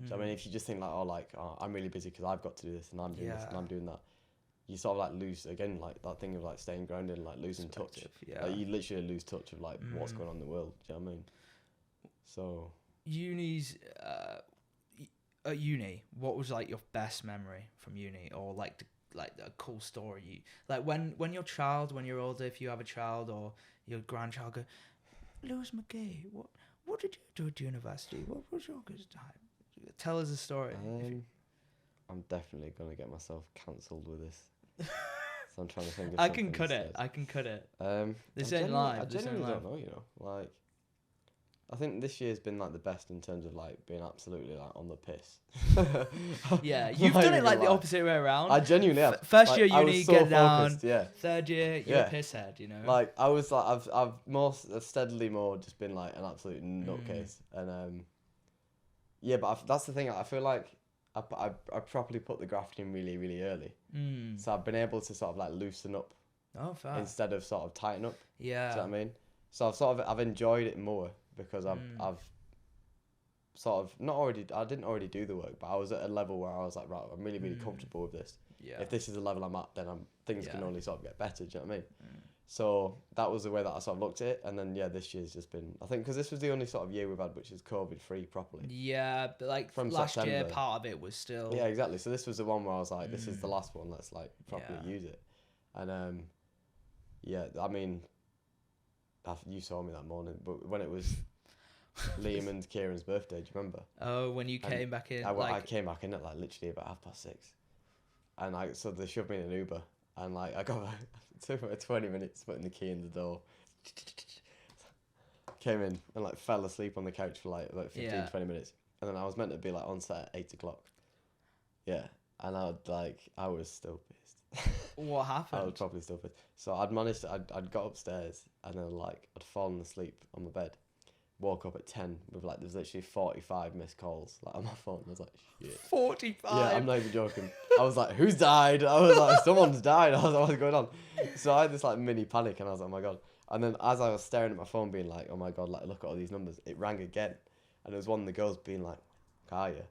So I mean, if you just think like, I'm really busy because I've got to do this and I'm doing this and I'm doing that, you sort of like lose again, like that thing of like staying grounded and like losing touch. Like, you literally lose touch of like what's going on in the world. Do you know what I mean? So at uni, what was like your best memory from uni, or like a cool story? Like when you're older, if you have a child or your grandchild, go, Lewis Magee, what did you do at university? What was your good time? Tell us a story. I'm definitely gonna get myself cancelled with this. So I'm trying to think of I can cut it. This ain't live. I genuinely don't know, you know. Like, I think this year's been like the best in terms of like being absolutely like on the piss. Yeah, you've done it like the opposite way around. I genuinely have. First year uni, so get down. Focused, yeah. Third year, you're a pisshead, you know. Like I was like, I've steadily more just been like an absolute nutcase, and but that's the thing. I feel like I properly put the grafting in really, really early. So I've been able to sort of like loosen up. Oh, fair. Instead of sort of tighten up. Yeah. Do you know what I mean? So I've enjoyed it more because I've sort of I didn't already do the work, but I was at a level where I was like, right, I'm really, really comfortable with this. Yeah. If this is the level I'm at, then things can only sort of get better. Do you know what I mean? So that was the way that I sort of looked at it, and then this year's just been, I think, because this was the only sort of year we've had which is COVID-free properly. Yeah, but like from last September, year, part of it was still. Yeah, exactly. So this was the one where I was like, this is the last one. Let's like properly use it, and Yeah, I mean, you saw me that morning, but when it was Liam and Kieran's birthday, do you remember? Oh, when you came back in. I came back in at like literally about 6:30, and so they shoved me in an Uber, and like I got it took about 20 minutes putting the key in the door. Came in and like fell asleep on the couch for like 15, 20 minutes, and then I was meant to be like on set at 8 o'clock. Yeah, and I was still pissed. What happened? I was probably still pissed. So I'd got upstairs, and then like I'd fallen asleep on my bed. Woke up at 10 with like there's literally 45 missed calls like on my phone. I was like, shit. 45. Yeah, I'm not even joking. I was like, who's died? I was like, someone's died. I was like, what's going on? So I had this like mini panic, and I was like, oh my god. And then as I was staring at my phone, being like, oh my god, like look at all these numbers, it rang again, and it was one of the girls being like, are you?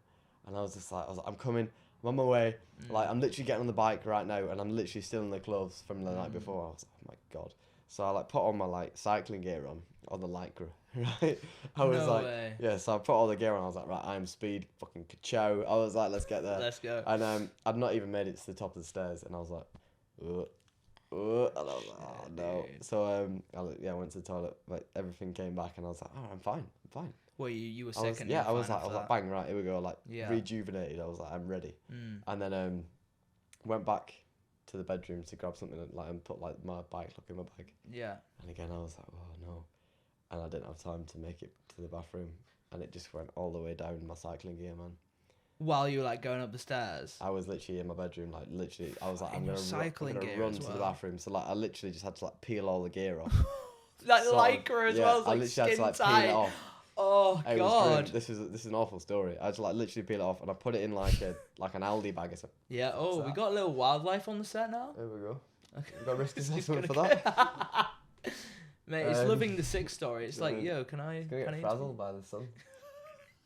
And I was like, I'm coming. I'm on my way. Like I'm literally getting on the bike right now, and I'm literally still in the clothes from the night before. I was like, oh my god. So I like put on my like cycling gear on the Lycra, right? I was No way. yeah. So I put all the gear on. I was like, right, I'm speed, fucking ka-chow. I was like, let's get there. Let's go. And I'd not even made it to the top of the stairs, and I was like, and I was like, oh no. Dude. So I went to the toilet. Like everything came back, and I was like, oh, I'm fine. Well, you were I was, sick. I was like, bang, right, here we go. Like rejuvenated. I was like, I'm ready. And then went back to the bedroom to grab something and put like my bike lock in my bag. Yeah. And again, I was like, oh no. And I didn't have time to make it to the bathroom, and it just went all the way down my cycling gear, man. While you were like going up the stairs. I was literally in my bedroom, like literally. I was like, In I'm your gonna cycling gear run as to well. the bathroom. So like, I literally just had to like peel all the gear off. Like Sort of, Lycra as well, it's I like literally skin had to like tight. peel it off. Oh It was god. brilliant. This is an awful story. I had to like literally peel it off, and I put it in like an Aldi bag or something. Yeah. Oh, we got a little wildlife on the set now. There we go. Okay. We got risk It's assessment for gonna- that. Mate, it's loving the sick story. It's like, yo, can I? Gonna Can get I frazzled by the sun.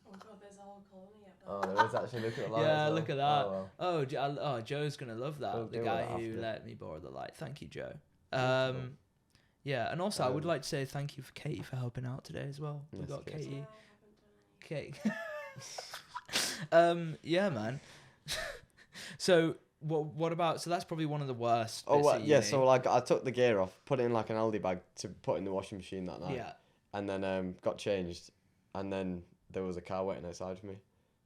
Oh god, there's a whole colony up Oh, there is actually. Look at the light. Yeah, as well. look at that. Oh, well. Oh, Joe's gonna love that. We'll The deal guy with that who after. let me borrow the light. Thank you, Joe. cool. Yeah, and also I would Um, like to say thank you for Katie for helping out today as well. We Yes, got Katie. Katie. Yeah, man. So what about? So that's probably one of the worst. Oh, bits well, at yeah. uni. So like, I took the gear off, put it in like an Aldi bag to put in the washing machine that night. Yeah. And then got changed, and then there was a car waiting outside for me.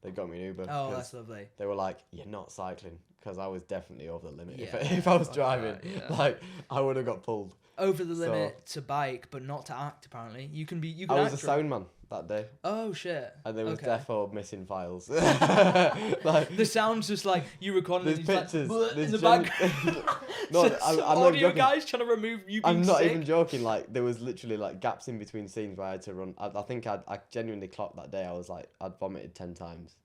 They got me an Uber. Oh, 'cause that's lovely. They were like, "You're not cycling," because I was definitely over the limit. Yeah. If I was Fuck driving, that, yeah. like I would have got pulled. Over the So- limit to bike, but not to act. Apparently, you can be. You can I was a act sound man that day, Oh shit. and there was Okay. defo missing files. Like The sound's just like you recording. there's and he's pictures. Like, in there's the back. No, So I'm some not audio joking. guys trying to remove you being I'm not sick. even joking. Like there was literally like gaps in between scenes where I had to run. I think I genuinely clocked that day. I was like I'd vomited 10 times.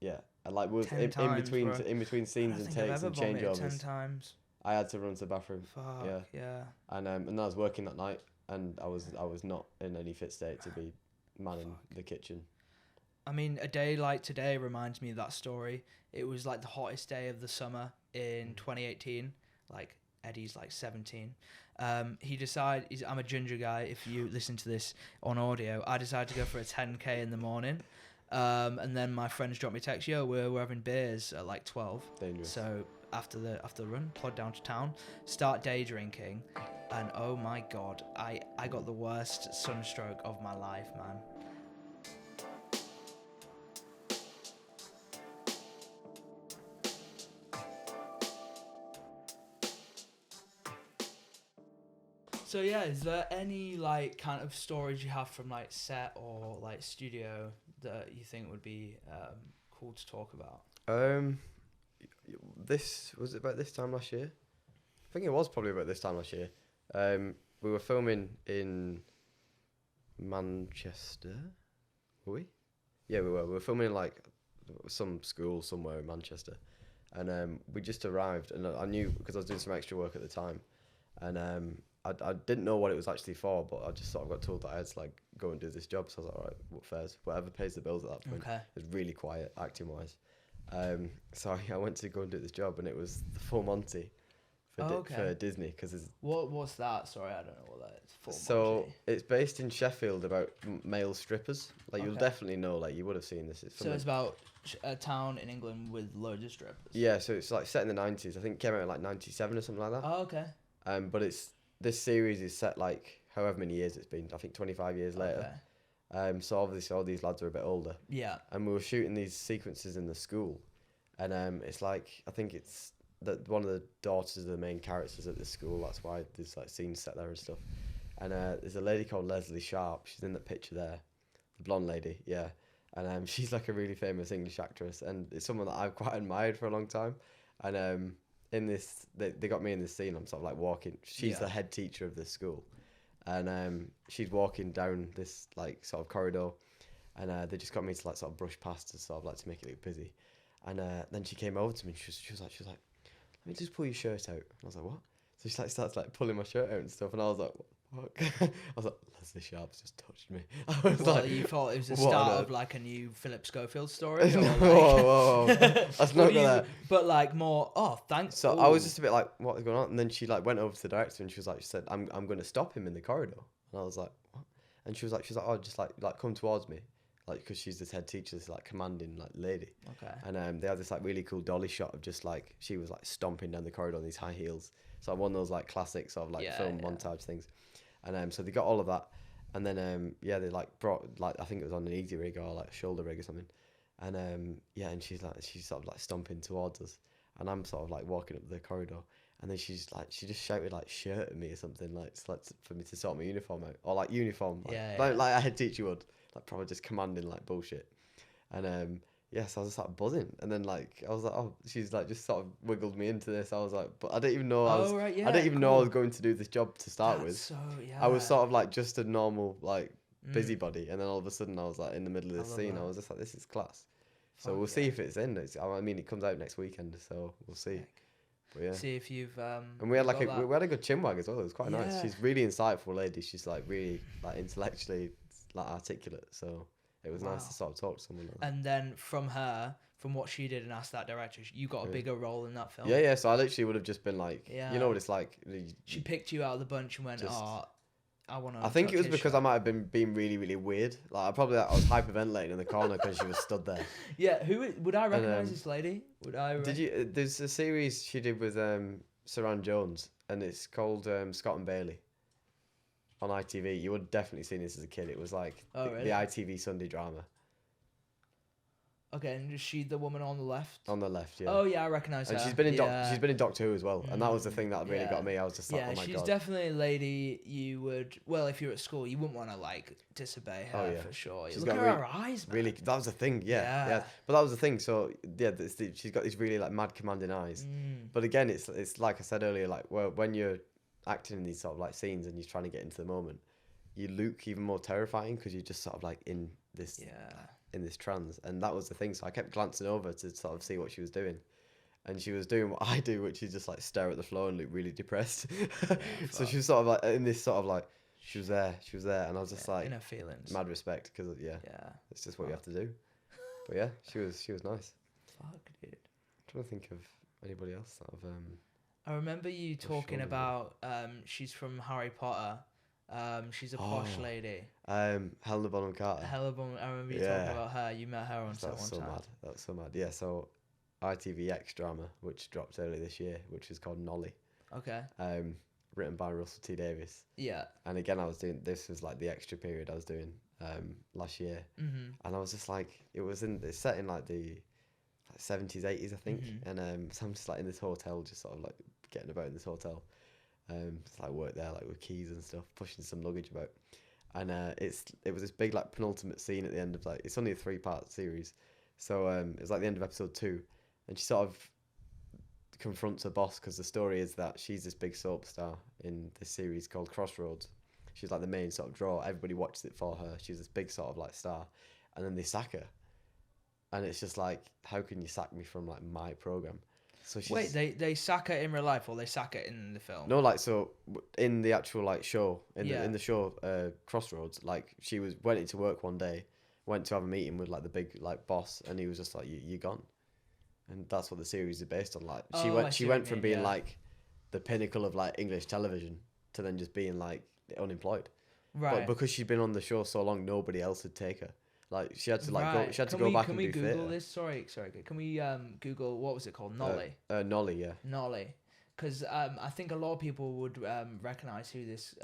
Yeah, I like was 10 in times, between bro. in between I scenes don't and think I've takes ever and vomited 10 changeovers. times. I had to run to the bathroom. Fuck. Yeah. Yeah. And I was working that night, and I was not in any fit state to be manning the kitchen. I mean, a day like today reminds me of that story. It was like the hottest day of the summer in 2018. Like Eddie's like 17. He decided, I'm a ginger guy. If you listen to this on audio, I decided to go for a 10k in the morning. And then my friends dropped me a text, yo, we're having beers at like 12. Dangerous. So after the run, plod down to town, start day drinking, and oh my god, I got the worst sunstroke of my life, man. So yeah, is there any like kind of stories you have from like set or like studio that you think would be cool to talk about? This was it about this time last year. I think it was probably about this time last year. We were filming in Manchester. Were we? Yeah, we were. We were filming in like some school somewhere in Manchester, and we just arrived, and I knew because I was doing some extra work at the time, and I didn't know what it was actually for, but I just sort of got told that I had to like go and do this job. So I was like, all right, what fares? Whatever pays the bills at that point. Okay. It was really quiet acting wise. So I went to go and do this job, and it was the Full Monty for Disney because What's that? Sorry, I don't know what that is. Full so Monty. it's based in Sheffield about male strippers. Like you'll Okay. definitely know, like you would have seen this. It's So it's about a town in England with loads of strippers. yeah, so it's like set in the 90s. I think it came out in like 97 or something like that. Oh, okay. But this series is set like however many years it's been. I think 25 years later. So obviously all these lads are a bit older. Yeah. And we were shooting these sequences in the school, and it's like I think it's that one of the daughters of the main characters at this school. That's why there's like scenes set there and stuff. And there's a lady called Leslie Sharp. She's in that picture there, the blonde lady. Yeah. And she's like a really famous English actress, and it's someone that I've quite admired for a long time. And in this, they got me in this scene. I'm sort of like walking. She's the head teacher of this school, and she's walking down this like sort of corridor, and they just got me to like sort of brush past to sort of like to make it look busy. And then she came over to me. And she was like, let me just pull your shirt out. And I was like, what? So she like starts like pulling my shirt out and stuff, and I was like, what? I was like, Leslie Sharp's just touched me. I was Well, like, you thought it was the start of like a new Philip Schofield story? Or no, like... whoa. That's not gonna. But like more. Oh, thanks. So I was just a bit like, what is going on? And then she like went over to the director and she said, I'm going to stop him in the corridor. And I was like, what? And she was like, oh, just like come towards me, like because she's this head teacher, this like commanding like lady. Okay. And they had this like really cool dolly shot of just like she was like stomping down the corridor on these high heels. So one of those like classic sort of like film montage things. And so they got all of that, and then they like brought like I think it was on an easy rig or like a shoulder rig or something, and and she's sort of like stomping towards us, and I'm sort of like walking up the corridor, and then she just shouted like shirt at me or something like for me to sort my uniform out, or like uniform like a head teacher would, like probably just commanding like bullshit, and so I was just like buzzing, and then like I was like, oh, she's like just sort of wiggled me into this. I was like, but I didn't even know I didn't even know I was going to do this job to start with. So I was sort of like just a normal like busybody, and then all of a sudden I was like in the middle of this scene. I was just like, this is class. So we'll see if it's in. I mean, it comes out next weekend, so we'll see. But yeah. See if you've and we had like we had a good chinwag as well. It was quite nice. She's really insightful lady. She's like really like intellectually like articulate. So it was nice to sort of talk to someone like that. And then from what she did and asked that director, you got a bigger role in that film. Yeah. So I literally would have just been like, you know what it's like. She picked you out of the bunch and went, I want to. I think it was because I might have been being really, really weird. Like I was hyperventilating in the corner because she was stood there. Yeah, would I recognize this lady? Would I? Did you? There's a series she did with Saran Jones, and it's called Scott and Bailey on ITV. You would have definitely seen this as a kid. It was like the ITV Sunday drama. Okay, and is she the woman on the left? On the left, yeah. Oh yeah, I recognise her. And she's been in Doctor Who as well, and that was the thing that really got me. I was just like, oh my god. Yeah, she's definitely a lady you would. Well, if you're at school, you wouldn't want to like disobey her for sure. She's Look got at her eyes, man. Really, that was the thing. Yeah. But that was the thing. So yeah, she's got these really like mad commanding eyes. But again, it's like I said earlier, like when you're acting in these sort of like scenes and you're trying to get into the moment, you look even more terrifying because you're just sort of like in this. In this trance, and that was the thing. So I kept glancing over to sort of see what she was doing, and she was doing what I do, which is just like stare at the floor and look really depressed. So she was sort of like in this sort of like she was there, and I was just like in her feelings, mad respect because it's just what you have to do. But yeah, she was nice. Fuck, dude. I'm trying to think of anybody else that I've I remember you talking about she's from Harry Potter. She's a posh lady. Helena Bonham Carter. Helena Bonham. I remember you talking about her. You met her on set one time. That was so mad. Yeah. So, ITVX drama, which dropped early this year, which is called Nolly. Okay. Written by Russell T Davies. Yeah. And again, this was like the extra period I was doing last year, and I was just like, it's set in like the 70s, 80s, I think, and so I'm just like in this hotel, just sort of like getting about in this hotel. Just like work there, like with keys and stuff, pushing some luggage about, and it was this big like penultimate scene at the end of like it's only a 3-part series, so it was like the end of episode 2, and she sort of confronts her boss because the story is that she's this big soap star in this series called Crossroads. She's like the main sort of draw. Everybody watches it for her. She's this big sort of like star, and then they sack her, and it's just like, how can you sack me from like my program? So wait, they sack her in real life or they sack her in the film? No, like so in the actual like show in the show Crossroads, like she went into work one day, went to have a meeting with like the big like boss, and he was just like, you're gone, and that's what the series is based on. Like she went from being like the pinnacle of like English television to then just being like unemployed, right? But because she'd been on the show so long, nobody else would take her. Like she had to like go. She had to go back and do theatre. Can we Google this? Sorry. Can we Google what was it called? Nolly. Nolly, yeah. Nolly. because I think a lot of people would recognize who this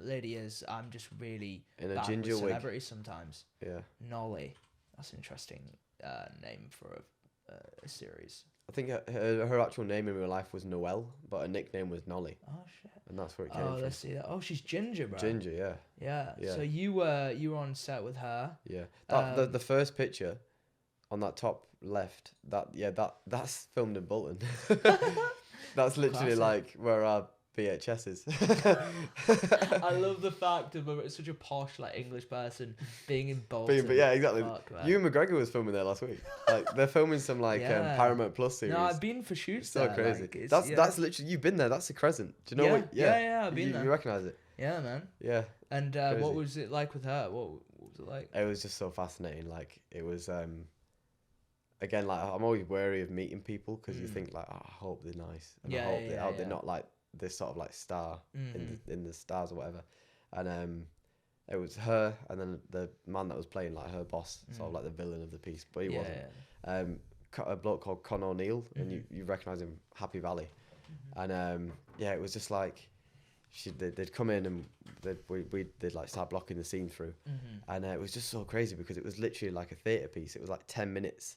lady is. I'm just really In a bad ginger with wig. celebrities sometimes. Yeah. Nolly, that's an interesting name for a series. I think her actual name in real life was Noelle, but her nickname was Nolly, Oh shit! and that's where it came Oh, from. let's see that. Oh, she's Ginger, bro. Ginger, yeah. Yeah. Yeah. So you were on set with her. Yeah. The first picture on that top left, that's filmed in Bolton. That's literally Classic. like where our VHS is. I love the fact of such a posh like English person being in Bolton. But yeah, exactly. Fuck, man. Ewan McGregor was filming there last week. Like they're filming some Yeah. Paramount Plus series. No, I've been for shoots. So there, crazy. like, That's literally, you've been there. That's the Crescent. Do you know Yeah, what? yeah, I've been there. You recognise it? Yeah, man. Yeah. And Crazy. what was it like with her? What was it like? It was just so fascinating. Like it was. Again, like I'm always wary of meeting people because you think like, oh, I hope they're nice, and I hope they're not like this sort of like star in the stars or whatever. And it was her, and then the man that was playing like her boss, sort of like the villain of the piece, but he wasn't. A bloke called Con O'Neill, and you recognise him, Happy Valley, and it was just like they'd come in and they'd like start blocking the scene through, and it was just so crazy because it was literally like a theatre piece. It was like 10 minutes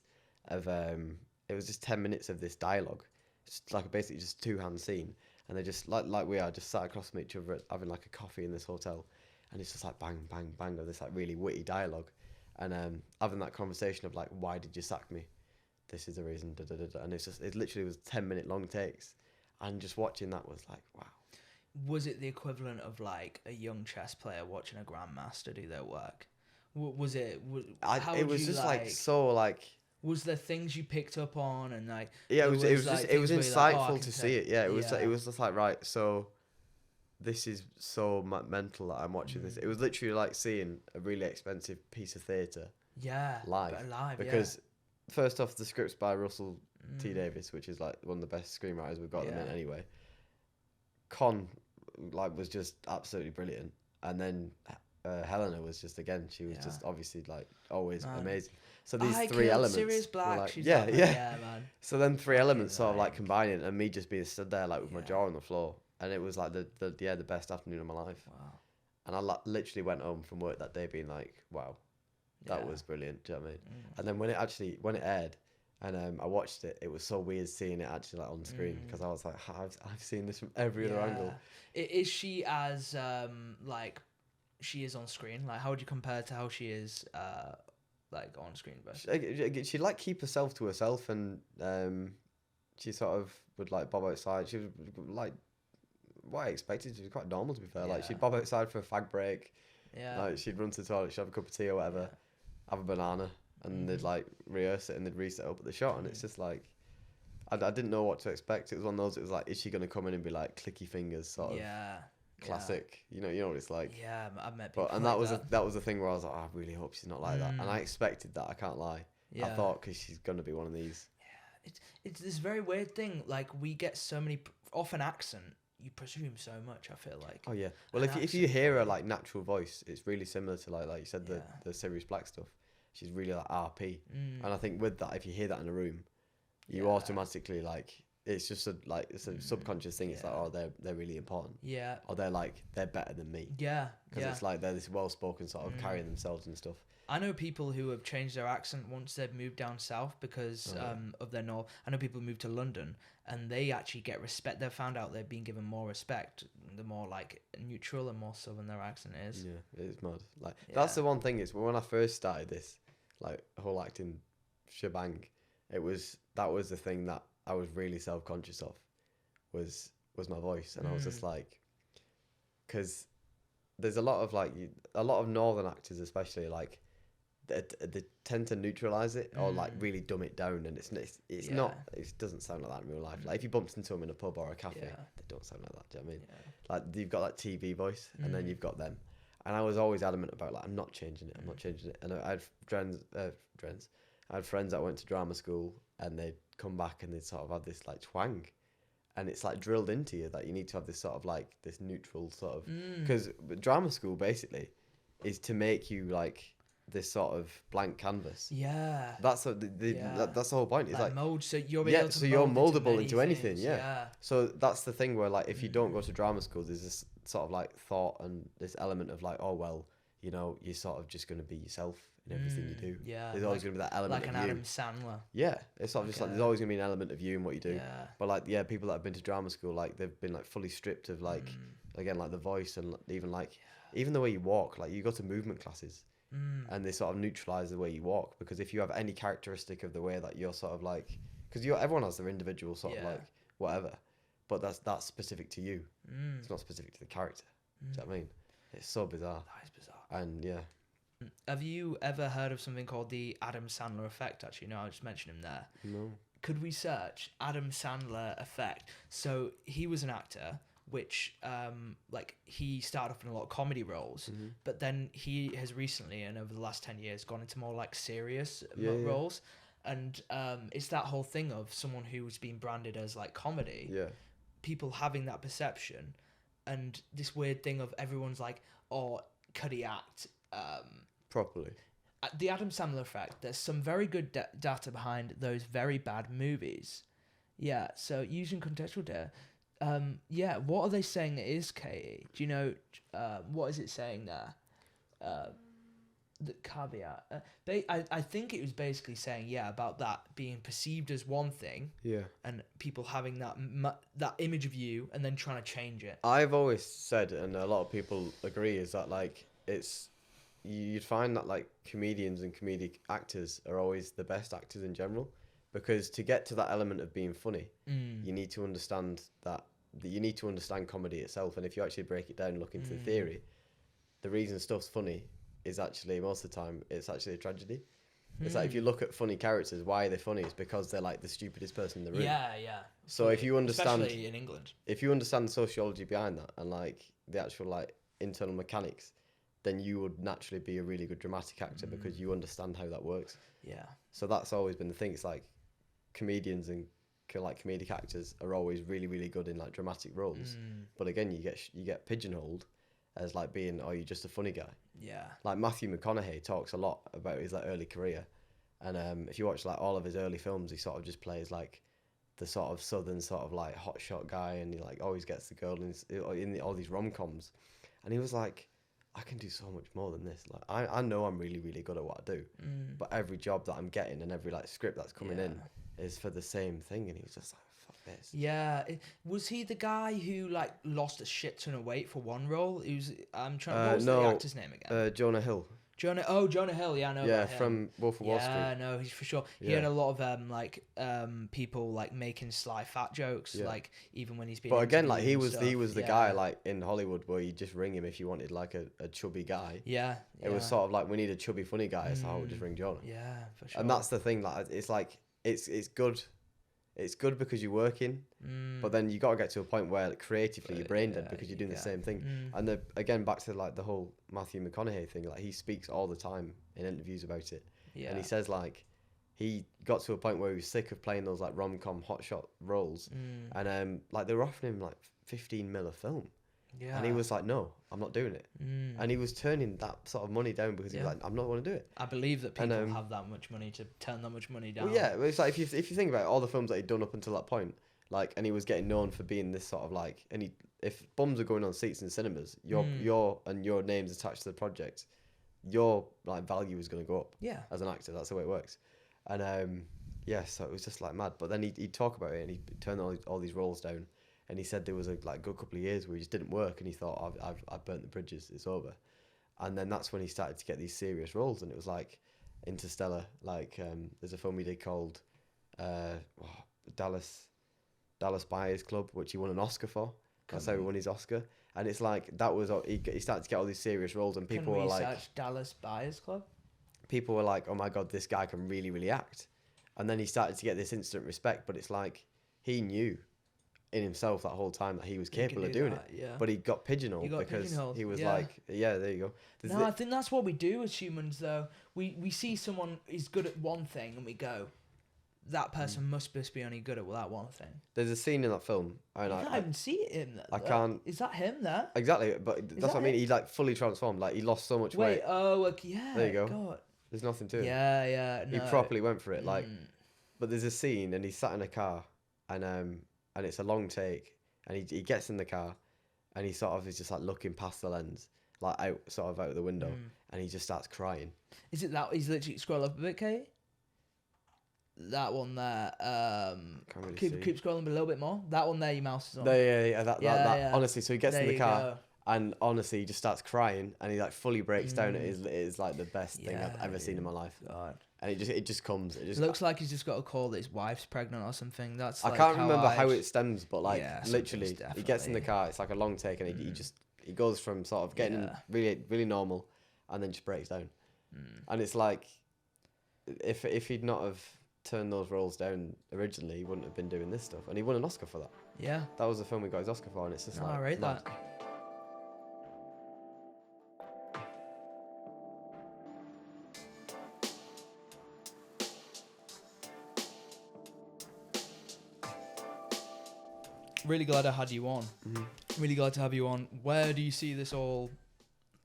of it was just 10 minutes of this dialogue, just like basically just two-hand scene, and they just like we are just sat across from each other having like a coffee in this hotel, and it's just like bang bang bang of this like really witty dialogue, and having that conversation of like, why did you sack me, this is the reason, da, da, da, da. And it literally was 10-minute long takes, and just watching that was like, wow. Was it the equivalent of like a young chess player watching a grandmaster do their work? Was it? It was just like so like. Was there things you picked up on and like? Yeah, it was insightful like, to see it. Yeah, it was just like, right, so this is so mental that I'm watching this. It was literally like seeing a really expensive piece of theatre. Yeah. Live. Because first off, the script's by Russell T Davies, which is like one of the best screenwriters we've got at the minute anyway. Con was just absolutely brilliant, and then Helena was just she was just obviously like always amazing. So these three elements, Sirius Black, like, she's man. So then three elements sort of like combining, and me just being stood there like with my jaw on the floor, and it was like the best afternoon of my life. Wow. And I literally went home from work that day being like, wow, that was brilliant. Do you know what I mean? And then when it aired, and I watched it, it was so weird seeing it actually like on screen, because I was like, I've seen this from every other angle. Is she as like she is on screen? Like, how would you compare to how she is like on screen? She'd like keep herself to herself, and she sort of would like bob outside. She was like what I expected. She was quite normal, to be fair. Like she'd bob outside for a fag break. Yeah. Like she'd run to the toilet, she'd have a cup of tea or whatever, have a banana, and they'd like rehearse it and they'd reset up at the shot, and it's just like I didn't know what to expect. It was one of those. It was like, is she gonna come in and be like clicky fingers sort of classic? You know what it's like. Yeah, I've met people. And like that was the thing where I was like, I really hope she's not like that, and I expected that. I can't lie. I thought, because she's gonna be one of these. Yeah, it's this very weird thing. Like, we get so many off an accent. You presume so much. I feel like. Oh yeah. Well, if you hear her like natural voice, it's really similar to like you said the Sirius Black stuff. She's really like RP, and I think with that, if you hear that in a room, you automatically like it's just it's a subconscious thing. It's like, oh, they're really important. Yeah. Or they're better than me. Yeah. Because it's like they're this well spoken sort of carrying themselves and stuff. I know people who have changed their accent once they've moved down south because of their north. I know people who moved to London and they actually get respect. They've found out they've been given more respect the more like neutral and more southern their accent is. Yeah, it's mad. Like that's the one thing is when I first started this like whole acting shebang, that was the thing that I was really self-conscious of was my voice, and I was just like, because there's a lot of northern actors especially like they tend to neutralize it or like really dumb it down, and it's not, it doesn't sound like that in real life. Like if you bumped into them in a pub or a cafe, they don't sound like that. Do you know what I mean? Like you've got that TV voice, and then you've got them, and I was always adamant about like I'm not changing it. And I had friends that went to drama school, and they'd come back and they'd sort of have this like twang, and it's like drilled into you that you need to have this sort of like this neutral sort of, because drama school basically is to make you like this sort of blank canvas. Yeah. That's that's the whole point. It's like mold, so you're yeah, able to so you're mold moldable into anything. things. Yeah. So that's the thing where like if you don't go to drama school, there's this sort of like thought and this element of like, oh well, you know, you're sort of just going to be yourself in everything you do. Yeah. There's always going to be that element like of an you. Adam Sandler. Yeah, it's sort of just like there's always going to be an element of you and what you do. Yeah. But like yeah, people that have been to drama school, like they've been like fully stripped of like again like the voice and even like even the way you walk. Like you go to movement classes and they sort of neutralize the way you walk, because if you have any characteristic of the way that you're sort of like, because everyone has their individual sort of like whatever, but that's specific to you. It's not specific to the character. Do you know what I mean? It's so bizarre. That is bizarre. And yeah. Have you ever heard of something called the Adam Sandler effect? Actually, no, I just mentioned him there. No. Could we search Adam Sandler effect? So he was an actor, which like he started off in a lot of comedy roles, but then he has recently and over the last 10 years gone into more like serious roles. And it's that whole thing of someone who's been branded as like comedy. Yeah. People having that perception, and this weird thing of everyone's like, oh, could he act? Properly. The Adam Sandler effect, there's some very good data behind those very bad movies. Yeah, so using contextual data. Yeah, what are they saying it is, Katie? Do you know, what is it saying there? The caveat. I think it was basically saying, yeah, about that being perceived as one thing. Yeah. And people having that image of you and then trying to change it. I've always said, and a lot of people agree, is that like you'd find that like comedians and comedic actors are always the best actors in general, because to get to that element of being funny, you need to understand that you need to understand comedy itself. And if you actually break it down and look into the theory, the reason stuff's funny is actually most of the time it's actually a tragedy. It's like if you look at funny characters, why are they funny? It's because they're like the stupidest person in the room. Yeah. So if you understand, especially in England, if you understand the sociology behind that and like the actual like internal mechanics, then you would naturally be a really good dramatic actor because you understand how that works. Yeah. So that's always been the thing. It's like comedians and like comedic actors are always really, really good in like dramatic roles. But again, you get pigeonholed as like being, oh, you're just a funny guy. Yeah. Like Matthew McConaughey talks a lot about his like early career, and if you watch like all of his early films, he sort of just plays like the sort of southern sort of like hotshot guy, and he like always gets the girl in all these rom-coms, and he was like, I can do so much more than this. Like I know I'm really, really good at what I do, but every job that I'm getting and every like script that's coming in is for the same thing. And he was just like, fuck this. Yeah. Was he the guy who like lost a shit ton of weight for one role? I'm trying. What was the actor's name again? Jonah Hill. Jonah Hill. Yeah, I know. Yeah, about him. from Wolf of Wall Street. Yeah, no, he's for sure. He had a lot of people like making sly fat jokes, like even when he's been. But again, like he was the guy like in Hollywood where you just ring him if you wanted like a chubby guy. Yeah. It was sort of like, we need a chubby funny guy, so I would just ring Jonah. Yeah, for sure. And that's the thing. Like it's like it's good. It's good because you're working, but then you got to get to a point where like, creatively you're brain dead because you're doing the same thing. And again, back to like the whole Matthew McConaughey thing, like he speaks all the time in interviews about it. Yeah. And he says like he got to a point where he was sick of playing those like rom-com hotshot roles, and like they were offering him like 15 mil a film. Yeah. And he was like, no, I'm not doing it. And he was turning that sort of money down because he was like, I'm not going to do it. I believe that people have that much money to turn that much money down. Well, yeah, it's like if you think about all the films that he'd done up until that point, like, and he was getting known for being this sort of like, and if bums are going on seats in cinemas, your name's attached to the project, your like value is going to go up. Yeah. As an actor, that's the way it works. And so it was just like mad. But then he'd talk about it and he'd turn all these roles down. And he said there was a like good couple of years where he just didn't work, and he thought, I've burnt the bridges, it's over. And then that's when he started to get these serious roles, and it was like Interstellar, like there's a film he did called Dallas Buyers Club, which he won an Oscar for. That's how he won his Oscar. And it's like that was he started to get all these serious roles, and people were like, Dallas Buyers Club. People were like, oh my god, this guy can really, really act. And then he started to get this instant respect, but it's like he knew in himself that whole time that he was capable of doing it, but he got pigeonholed because he was like, there you go. I think that's what we do as humans though. We see someone is good at one thing and we go, that person must just be only good at that one thing. There's a scene in that film, and I can't even see him. I can't. Is that him there? Exactly, but that's what I mean. He like fully transformed. Like he lost so much weight. Oh, okay, yeah. There you go. God. There's nothing to it. Yeah. He No. properly went for it. Like, but there's a scene, and he's sat in a car, and it's a long take, and he gets in the car, and he sort of is just like looking past the lens, like out the window, and he just starts crying. Is it that he's literally scroll up a bit, Kate? That one there. Can't really see. Keep scrolling a little bit more. That one there, your mouse is on. Yeah. That. Honestly, so he gets There in the you car, go. and honestly, he just starts crying, and he like fully breaks down. It is like the best thing I've ever seen in my life. God. And it just comes. It just Looks like he's just got a call that his wife's pregnant or something. That's. I Like can't remember how it stems, but like Yeah, literally, something's he gets in the definitely- car. It's like a long take, and he goes from sort of getting really really normal, and then just breaks down. And it's like, if he'd not have turned those roles down originally, he wouldn't have been doing this stuff, and he won an Oscar for that. Yeah. That was the film he got his Oscar for, and it's just No, like I rate mad. that. Really glad I had you on. Really glad to have you on. Where do you see this all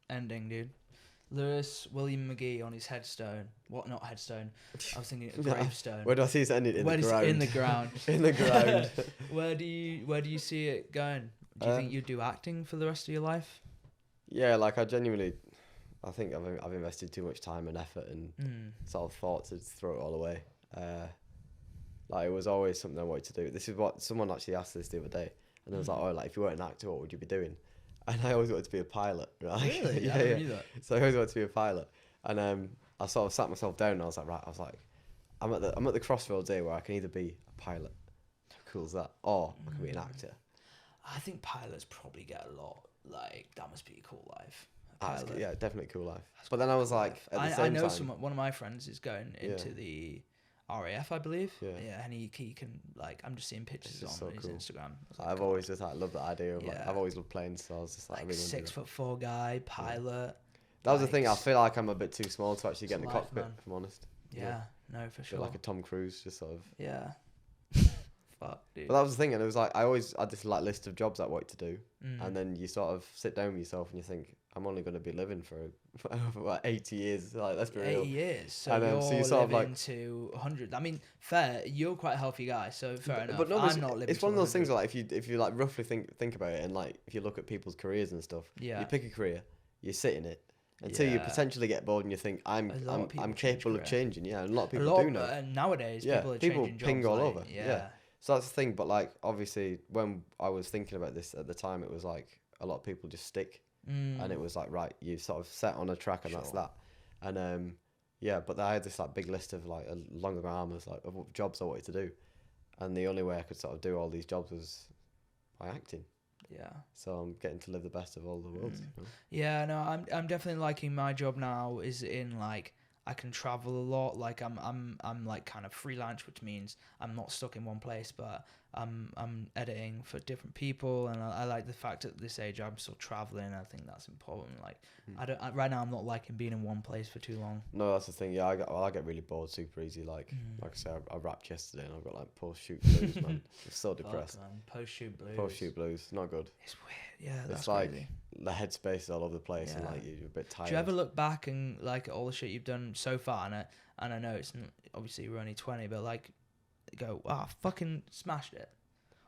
ending, dude? William Magee on his headstone. What? Not headstone. I was thinking gravestone. Where do I see it ending? In the ground. In the ground. In the ground. Where do you see it going? Do you think you'd do acting for the rest of your life? Yeah, like I think I've invested too much time and effort and sort of thought to throw it all away. Like it was always something I wanted to do. This is what someone actually asked this the other day, and I was like, "Oh, like if you weren't an actor, what would you be doing?" And I always wanted to be a pilot, right? Really? yeah. I never knew that. So I always wanted to be a pilot, and I sort of sat myself down, and I was like, I'm at the crossroads here where I can either be a pilot, how cool is that, or I can be an actor. I think pilots probably get a lot. Like that must be a cool life. Yeah, definitely cool life. But then I was like, at the same I know time, one of my friends is going into the RAF, I believe. Yeah, and he can like I'm just seeing pictures on so his cool. Instagram. I've always just like loved that idea of like Yeah. I've always loved planes, so I was just like, I really wanna do that. 6'4" guy, pilot. That was the thing. I feel like I'm a bit too small to actually get in the It's life, cockpit. man. If I'm honest. Yeah, no, for I sure. feel like a Tom Cruise, just sort of. Yeah. Fuck, dude. But that was the thing, and it was like I always had this like list of jobs I wanted to do, and then you sort of sit down with yourself and you think, I'm only going to be living for like 80 years. Like let's be real. 80 years. So And, you're so you sort of living like- to 100. I mean, fair. You're quite a healthy guy, so fair enough. But no, I'm not living. it's one of to those things 100. where, like if you like roughly think about it, and like if you look at people's careers and stuff, Yeah. you pick a career, you sit in it until you Yeah. potentially get bored and you think A lot of people I'm change capable of career. changing. Yeah, and a lot of A people lot do now. nowadays. Yeah, People are people changing ping jobs, all like, over. Yeah. So that's the thing. But like obviously, when I was thinking about this at the time, it was like a lot of people just stick, and it was like right, you sort of set on a track, and that's Sure. that. And yeah, but I had this like big list of like along my arm of like of jobs I wanted to do, and the only way I could sort of do all these jobs was by acting. Yeah. So I'm getting to live the best of all the worlds. You know? Yeah, no, I'm definitely liking my job now. Is in like I can travel a lot. Like I'm like kind of freelance, which means I'm not stuck in one place, but I'm editing for different people, and I like the fact at this age I'm still traveling. I think that's important. Like right now I'm not liking being in one place for too long. No, that's the thing. Yeah, I get really bored super easy. Like I said, I rapped yesterday and I've got like post shoot blues, man. I'm so depressed. Post shoot blues. Post shoot blues, not good. It's weird. Yeah, that's It's like crazy. the headspace is all over the place, and Yeah. like you're a bit tired. Do you ever look back and like at all the shit you've done so far, and I know it's obviously we're only 20, but like go, wow, fucking smashed it.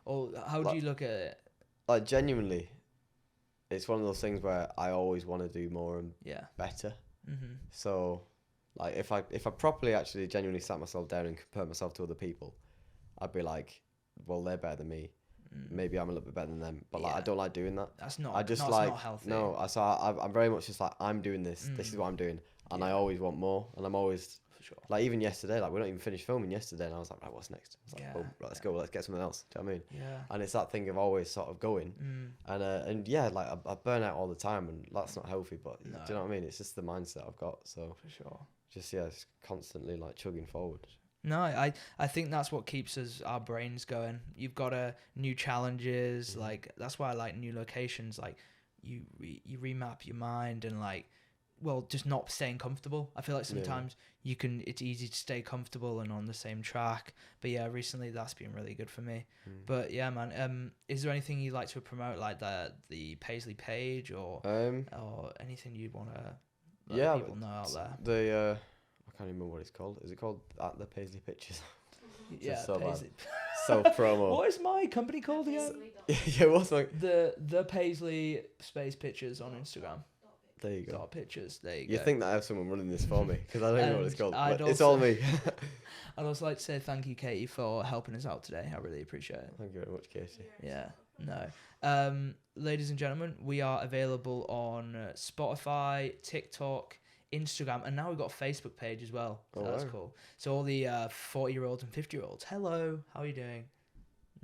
Or how do you look at it? Like genuinely, it's one of those things where I always want to do more and Yeah. better. Mhm. So, like if I properly actually genuinely sat myself down and compare myself to other people, I'd be like, well, they're better than me. Maybe I'm a little bit better than them, but like I Yeah. don't like doing that. That's not. I just no, it's like not healthy. no. I'm very much just like I'm doing this. This is what I'm doing, and I always want more. And I'm always for sure. like even yesterday, like we're not even finished filming yesterday, and I was like, right, what's next? I was like, Yeah, boom, right, let's go, let's get something else. Do you know what I mean? Yeah. And it's that thing of always sort of going, and yeah, like I burn out all the time, and that's not healthy. But do you know what I mean? It's just the mindset I've got. So For sure. just yeah, it's constantly like chugging forward. No, I think that's what keeps our brains going. You've got new challenges, like that's why I like new locations. Like you remap your mind and like just not staying comfortable. I feel like sometimes it's easy to stay comfortable and on the same track. But yeah, recently that's been really good for me. But yeah, man, is there anything you'd like to promote, like the Paisley page or anything you'd want to let people know out there? I can't remember what it's called. Is it called at the Paisley Pictures? Yeah, so Paisley. Self promo. What is my company called again? Yeah, what's like the Paisley space pictures on Instagram. There you go. Dot pictures. There you You go. think that I have someone running this for me because I don't know what it's called. I'd But it's all me. I'd also like to say thank you, Katie, for helping us out today. I really appreciate it. Thank you very much, Casey. Yeah. No. Ladies and gentlemen, we are available on Spotify, TikTok, Instagram, and now we've got a Facebook page as well. So that's cool. So all the 40-year-olds and 50-year-olds, hello, how are you doing?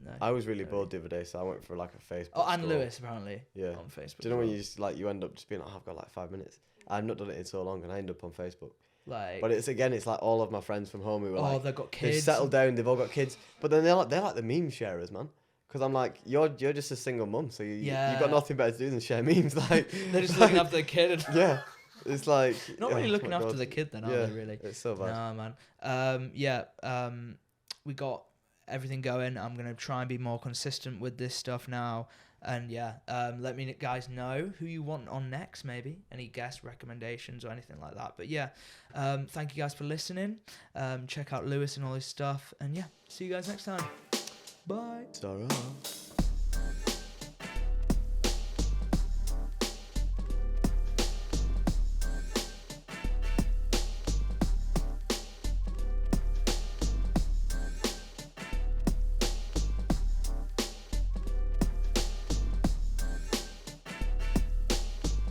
No, I was really bored the other day, so I went for like a Facebook. Oh, and scroll. Lewis apparently. Yeah. On Facebook. Do you know when you just like you end up just being like, I've got like 5 minutes. I've not done it in so long, and I end up on Facebook. Like. But it's like all of my friends from home who were like, they've got kids. They've settled down. They've all got kids. But then they're like the meme sharers, man. Because I'm like, you're just a single mum, so you've got nothing better to do than share memes. Like they're just looking after their kid. Yeah. It's like not really looking after the kid then, are they really? It's so bad. No, man. We got everything going. I'm gonna try and be more consistent with this stuff now. And let me guys know who you want on next, maybe any guest recommendations or anything like that. But thank you guys for listening. Check out Lewis and all his stuff. And see you guys next time. Bye. Ta-ra.